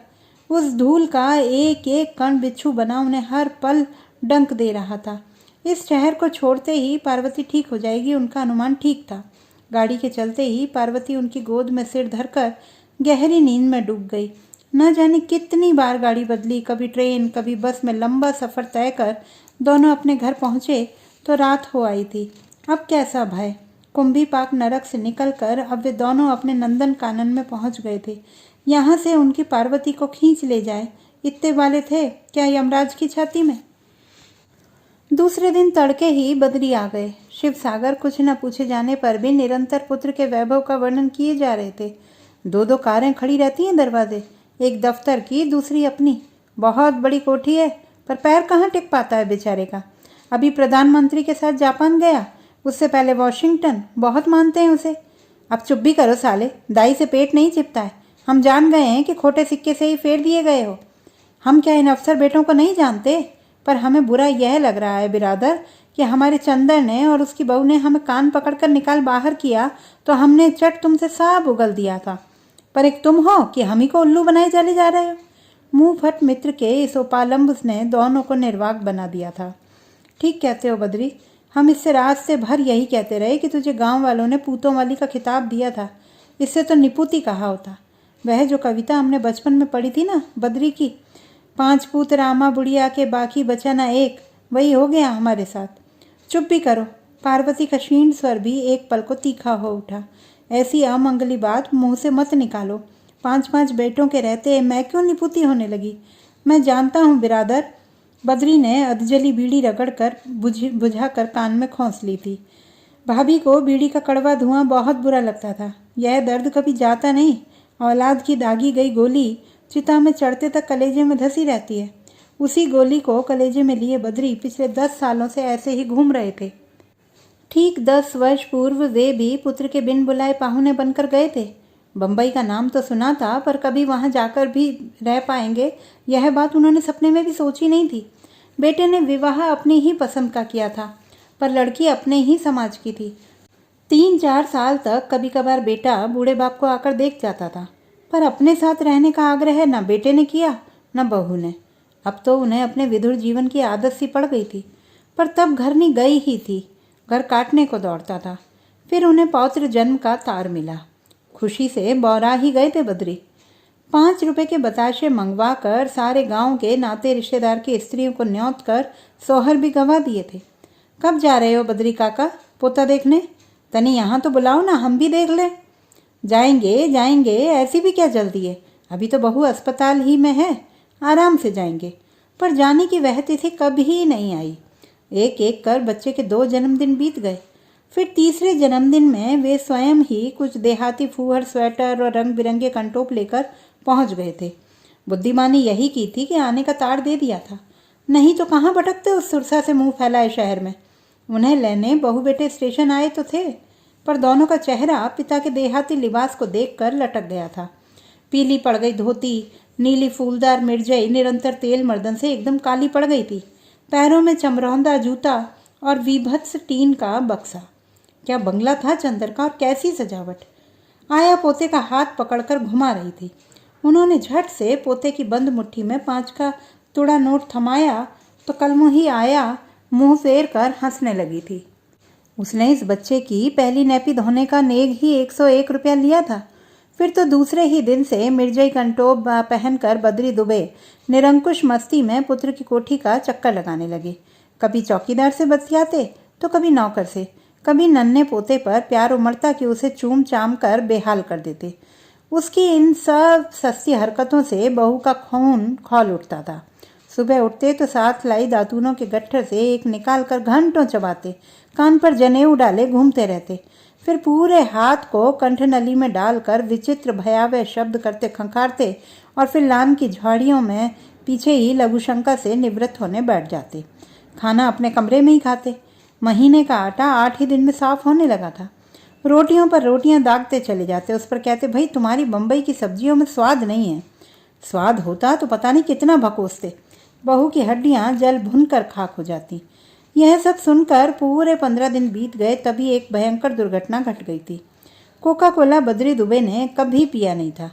उस धूल का एक एक कण बिच्छू बना उन्हें हर पल डंक दे रहा था। इस शहर को छोड़ते ही पार्वती ठीक हो जाएगी, उनका अनुमान ठीक था। गाड़ी के चलते ही पार्वती उनकी गोद में सिर धरकर गहरी नींद में डूब गई। न जाने कितनी बार गाड़ी बदली, कभी ट्रेन कभी बस में लंबा सफ़र तय कर दोनों अपने घर पहुँचे तो रात हो आई थी। अब कैसा भय। कुंभी पाक नरक से निकलकर अब वे दोनों अपने नंदन कानन में पहुंच गए थे। यहाँ से उनकी पार्वती को खींच ले जाए, इतने वाले थे क्या यमराज की छाती में। दूसरे दिन तड़के ही बद्री आ गए। शिवसागर कुछ न पूछे जाने पर भी निरंतर पुत्र के वैभव का वर्णन किए जा रहे थे। 2-2 कारें खड़ी रहती हैं दरवाजे, एक दफ्तर की दूसरी अपनी। बहुत बड़ी कोठी है, पर पैर कहाँ टिक पाता है बेचारे का। अभी प्रधानमंत्री के साथ जापान गया, उससे पहले वॉशिंगटन, बहुत मानते हैं उसे। अब चुप भी करो साले, दाई से पेट नहीं चिपता है। हम जान गए हैं कि खोटे सिक्के से ही फेर दिए गए हो। हम क्या इन अफसर बेटों को नहीं जानते? पर हमें बुरा यह लग रहा है बिरादर कि हमारे चंदर ने और उसकी बहू ने हमें कान पकड़कर निकाल बाहर किया तो हमने चट तुमसे सब उगल दिया था, पर एक तुम हो कि हम ही को उल्लू बनाए चले जा रहे हो। मुंह फट मित्र के इस उपालंब ने दोनों को निर्वाक बना दिया था। ठीक कहते हो बद्री, हम इससे रात से भर यही कहते रहे कि तुझे गांव वालों ने पूतों वाली का खिताब दिया था, इससे तो निपुती कहा होता। वह जो कविता हमने बचपन में पढ़ी थी ना, बद्री की, 5 पूत रामा बुढ़िया के बाकी बचा ना एक, वही हो गया हमारे साथ। चुप भी करो। पार्वती का क्षीण स्वर भी एक पल को तीखा हो उठा। ऐसी अमंगली बात मुंह से मत निकालो। 5-5 बेटों के रहते मैं क्यों निपुती होने लगी? मैं जानता हूँ बिरादर। बद्री ने अधजली बीड़ी रगड़कर बुझाकर कान में खोंस ली थी। भाभी को बीड़ी का कड़वा धुआं बहुत बुरा लगता था। यह दर्द कभी जाता नहीं। औलाद की दागी गई गोली चिता में चढ़ते तक कलेजे में धसी रहती है। उसी गोली को कलेजे में लिए बद्री पिछले 10 सालों से ऐसे ही घूम रहे थे। ठीक 10 वर्ष पूर्व वे भी पुत्र के बिन बुलाए पाहुने बनकर गए थे। बम्बई का नाम तो सुना था, पर कभी वहां जाकर भी रह पाएंगे यह बात उन्होंने सपने में भी सोची नहीं थी। बेटे ने विवाह अपनी ही पसंद का किया था, पर लड़की अपने ही समाज की थी। 3-4 साल तक कभी कभार बेटा बूढ़े बाप को आकर देख जाता था, पर अपने साथ रहने का आग्रह न बेटे ने किया न बहू ने। अब तो उन्हें अपने विधुर जीवन की आदत सी पड़ गई थी, पर तब घर नहीं गई ही थी। घर काटने को दौड़ता था। फिर उन्हें पौत्र जन्म का तार मिला। खुशी से बौरा ही गए थे बद्री। 5 रुपए के बताशे मंगवा कर सारे गांव के नाते रिश्तेदार की स्त्रियों को न्योत कर सोहर भी गंवा दिए थे। कब जा रहे हो बद्री काका पोता देखने? तनी यहाँ तो बुलाओ ना, हम भी देख लें। जाएंगे जाएंगे, ऐसी भी क्या जल्दी है? अभी तो बहू अस्पताल ही में है, आराम से जाएंगे। पर जाने की वह तिथि कभी नहीं आई। एक एक कर बच्चे के 2 जन्मदिन बीत गए। फिर तीसरे जन्मदिन में वे स्वयं ही कुछ देहाती फूहड़ स्वेटर और रंग बिरंगे कंटोप लेकर पहुंच गए थे। बुद्धिमानी यही की थी कि आने का ताड़ दे दिया था, नहीं तो कहाँ भटकते उस सुरसा से मुंह फैलाए शहर में। उन्हें लेने बहू बेटे स्टेशन आए तो थे, पर दोनों का चेहरा पिता के देहाती लिबास को देखकर लटक गया था। पीली पड़ गई धोती, नीली फूलदार मिर्जई निरंतर तेल मर्दन से एकदम काली पड़ गई थी। पैरों में चमरौंदा जूता और विभत्स टीन का बक्सा। क्या बंगला था चंदर का, और कैसी सजावट। आया पोते का हाथ पकड़कर घुमा रही थी। उन्होंने झट से पोते की बंद मुट्ठी में 5 का तुड़ा नोट थमाया तो कलमुही आया मुंह फेर कर हंसने लगी थी। उसने इस बच्चे की पहली नैपी धोने का नेग ही 101 रुपया लिया था। फिर तो दूसरे ही दिन से मिर्जई कंटोब पहनकर बद्री दुबे निरंकुश मस्ती में पुत्र की कोठी का चक्कर लगाने लगे। कभी चौकीदार से बतियाते तो कभी नौकर से, कभी नन्हे पोते पर प्यार उमड़ता कि उसे चूम चाम कर बेहाल कर देते। उसकी इन सब सस्ती हरकतों से बहू का खून खौल उठता था। सुबह उठते तो साथ लाई दातूनों के गट्ठर से एक निकाल कर घंटों चबाते, कान पर जनेऊ डाले घूमते रहते। फिर पूरे हाथ को कंठनली में डालकर विचित्र भयावह शब्द करते खंखारते और फिर लान की झाड़ियों में पीछे ही लघुशंका से निवृत्त होने बैठ जाते। खाना अपने कमरे में ही खाते। महीने का आटा 8 ही दिन में साफ होने लगा था। रोटियों पर रोटियां दागते चले जाते। उस पर कहते, भाई तुम्हारी बम्बई की सब्जियों में स्वाद नहीं है। स्वाद होता तो पता नहीं कितना भकोसते। बहू की हड्डियां जल भुन कर खाक हो जाती। यह सब सुनकर पूरे 15 दिन बीत गए, तभी एक भयंकर दुर्घटना घट गई थी। कोका कोला बद्री दुबे ने कभी पिया नहीं था।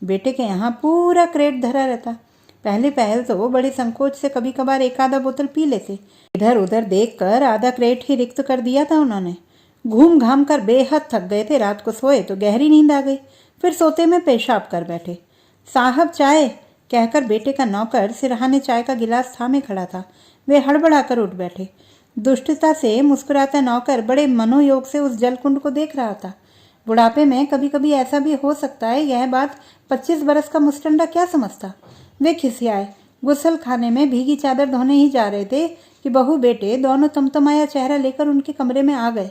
बेटे के यहाँ पूरा क्रेट धरा रहता। पहले पहल तो वो बड़े संकोच से कभी कभार एक आधा बोतल पी लेते। इधर उधर देखकर आधा क्रेट ही रिक्त कर दिया था उन्होंने। घूम घाम कर बेहद थक गए थे। रात को सोए तो गहरी नींद आ गई। फिर सोते में पेशाब कर बैठे। साहब चाय कहकर बेटे का नौकर सिरहाने चाय का गिलास थामे खड़ा था। वे हड़बड़ाकर उठ बैठे। दुष्टता से मुस्कुराता नौकर बड़े मनोयोग से उस जलकुंड को देख रहा था। बुढ़ापे में कभी कभी ऐसा भी हो सकता है, यह बात 25 बरस का मुस्टंडा क्या समझता। वे खिसियाए। गुसल खाने में भीगी चादर धोने ही जा रहे थे कि बहू बेटे दोनों तमतमाया चेहरा लेकर उनके कमरे में आ गए।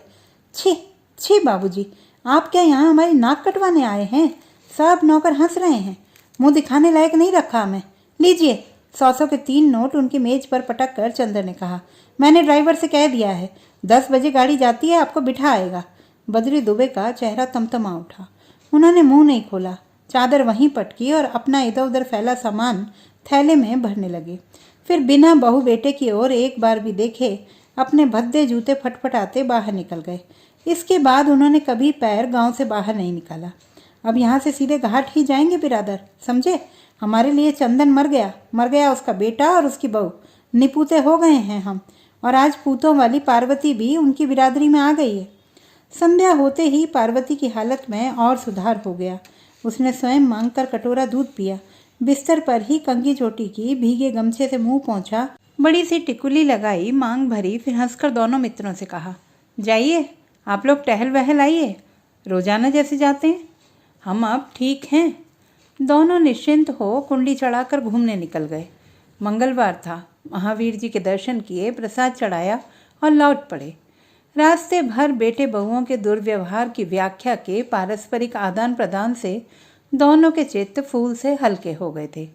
छी छी बाबूजी, आप क्या यहाँ हमारी नाक कटवाने आए हैं? सब नौकर हंस रहे हैं। मुंह दिखाने लायक नहीं रखा हमें। लीजिए। 100 के 3 नोट उनकी मेज पर पटक कर चंदर ने कहा, मैंने ड्राइवर से कह दिया है 10 बजे गाड़ी जाती है, आपको बिठा आएगा। बद्री दुबे का चेहरा तमतमा उठा। उन्होंने मुंह नहीं खोला। चादर वहीं पटकी और अपना इधर उधर फैला सामान थैले में भरने लगे। फिर बिना बहू बेटे की ओर एक बार भी देखे अपने भद्दे जूते फटफटाते बाहर निकल गए। इसके बाद उन्होंने कभी पैर गांव से बाहर नहीं निकाला। अब यहाँ से सीधे घाट ही जाएंगे बिरादर, समझे? हमारे लिए चंदन मर गया उसका बेटा और उसकी बहू। निपूते हो गए हैं हम, और आज पूतों वाली पार्वती भी उनकी बिरादरी में आ गई है। संध्या होते ही पार्वती की हालत में और सुधार हो गया। उसने स्वयं मांगकर कटोरा दूध पिया। बिस्तर पर ही कंघी चोटी की, भीगे गमछे से मुंह पोंछा, बड़ी सी टिकुली लगाई, मांग भरी, फिर हंसकर दोनों मित्रों से कहा, जाइए आप लोग टहल वहल आइए, रोजाना जैसे जाते हैं। हम अब ठीक हैं। दोनों निश्चिंत हो कुंडी चढ़ाकर घूमने निकल गए। मंगलवार था। महावीर जी के दर्शन किए, प्रसाद चढ़ाया और लौट पड़े। रास्ते भर बेटे बहुओं के दुर्व्यवहार की व्याख्या के पारस्परिक आदान प्रदान से दोनों के चित्त फूल से हल्के हो गए थे।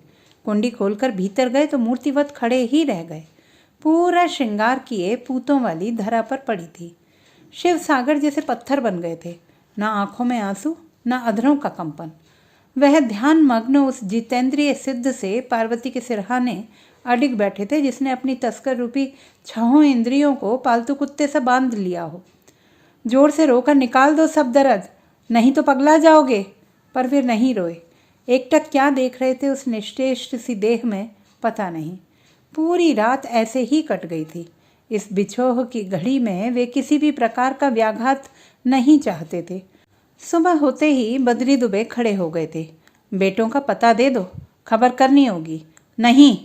कुंडी खोलकर भीतर गए तो मूर्तिवत खड़े ही रह गए। पूरा श्रृंगार किए पूतों वाली धरा पर पड़ी थी। शिव सागर जैसे पत्थर बन गए थे। न आंखों में आंसू, न अधरों का कंपन। वह ध्यान मग्न उस जितेंद्रिय सिद्ध से पार्वती के सिरहाने अडिग बैठे थे, जिसने अपनी तस्कर रूपी 6 इंद्रियों को पालतू कुत्ते से बांध लिया हो। जोर से रोकर निकाल दो सब दर्द, नहीं तो पगला जाओगे। पर फिर नहीं रोए। एकटक क्या देख रहे थे उस निश्चेष्ट सी देह में, पता नहीं। पूरी रात ऐसे ही कट गई थी। इस बिछोह की घड़ी में वे किसी भी प्रकार का व्याघात नहीं चाहते थे। सुबह होते ही बद्री दुबे खड़े हो गए थे। बेटों का पता दे दो, खबर करनी होगी। नहीं,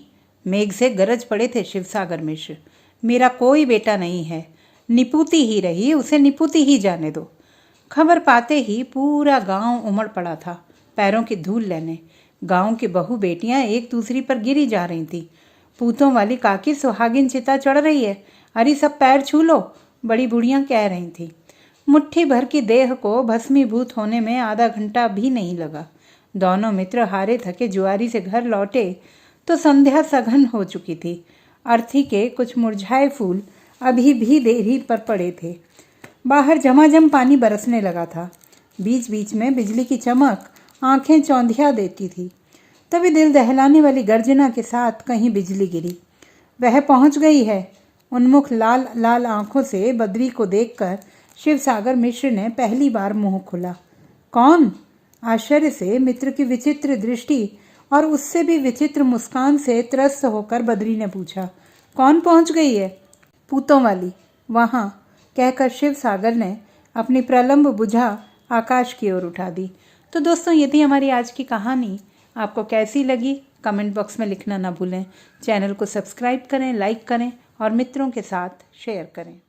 मेघ से गरज पड़े थे शिवसागर मिश्र। मेरा कोई बेटा नहीं है। निपूती ही रही, उसे निपूती ही जाने दो। खबर पाते ही पूरा गांव उमड़ पड़ा था पैरों की धूल लेने। गांव की बहू बेटियां एक दूसरी पर गिरी जा रही थी। पूतों वाली काकी सुहागिन चिता चढ़ रही है, अरे सब पैर छू लो, बड़ी बुढ़ियां कह रही थी। मुट्ठी भर की देह को भस्मीभूत होने में आधा घंटा भी नहीं लगा। दोनों मित्र हारे थके जुआरी से घर लौटे तो संध्या सघन हो चुकी थी। अर्थी के कुछ मुरझाए फूल अभी भी देरी पर पड़े थे। बाहर झमाझम पानी बरसने लगा था। बीच बीच में बिजली की चमक आंखें चौंधिया देती थी। तभी दिल दहलाने वाली गर्जना के साथ कहीं बिजली गिरी। वह पहुंच गई है। उन्मुख लाल लाल आंखों से बद्री को देखकर शिवसागर मिश्र ने पहली बार मुंह खोला। कौन? आश्चर्य से मित्र की विचित्र दृष्टि और उससे भी विचित्र मुस्कान से त्रस्त होकर बद्री ने पूछा। कौन पहुंच गई है? पूतों वाली वहां, कहकर शिवसागर ने अपनी प्रलंब बुझा आकाश की ओर उठा दी। तो दोस्तों, ये थी हमारी आज की कहानी। आपको कैसी लगी कमेंट बॉक्स में लिखना ना भूलें। चैनल को सब्सक्राइब करें, लाइक करें और मित्रों के साथ शेयर करें।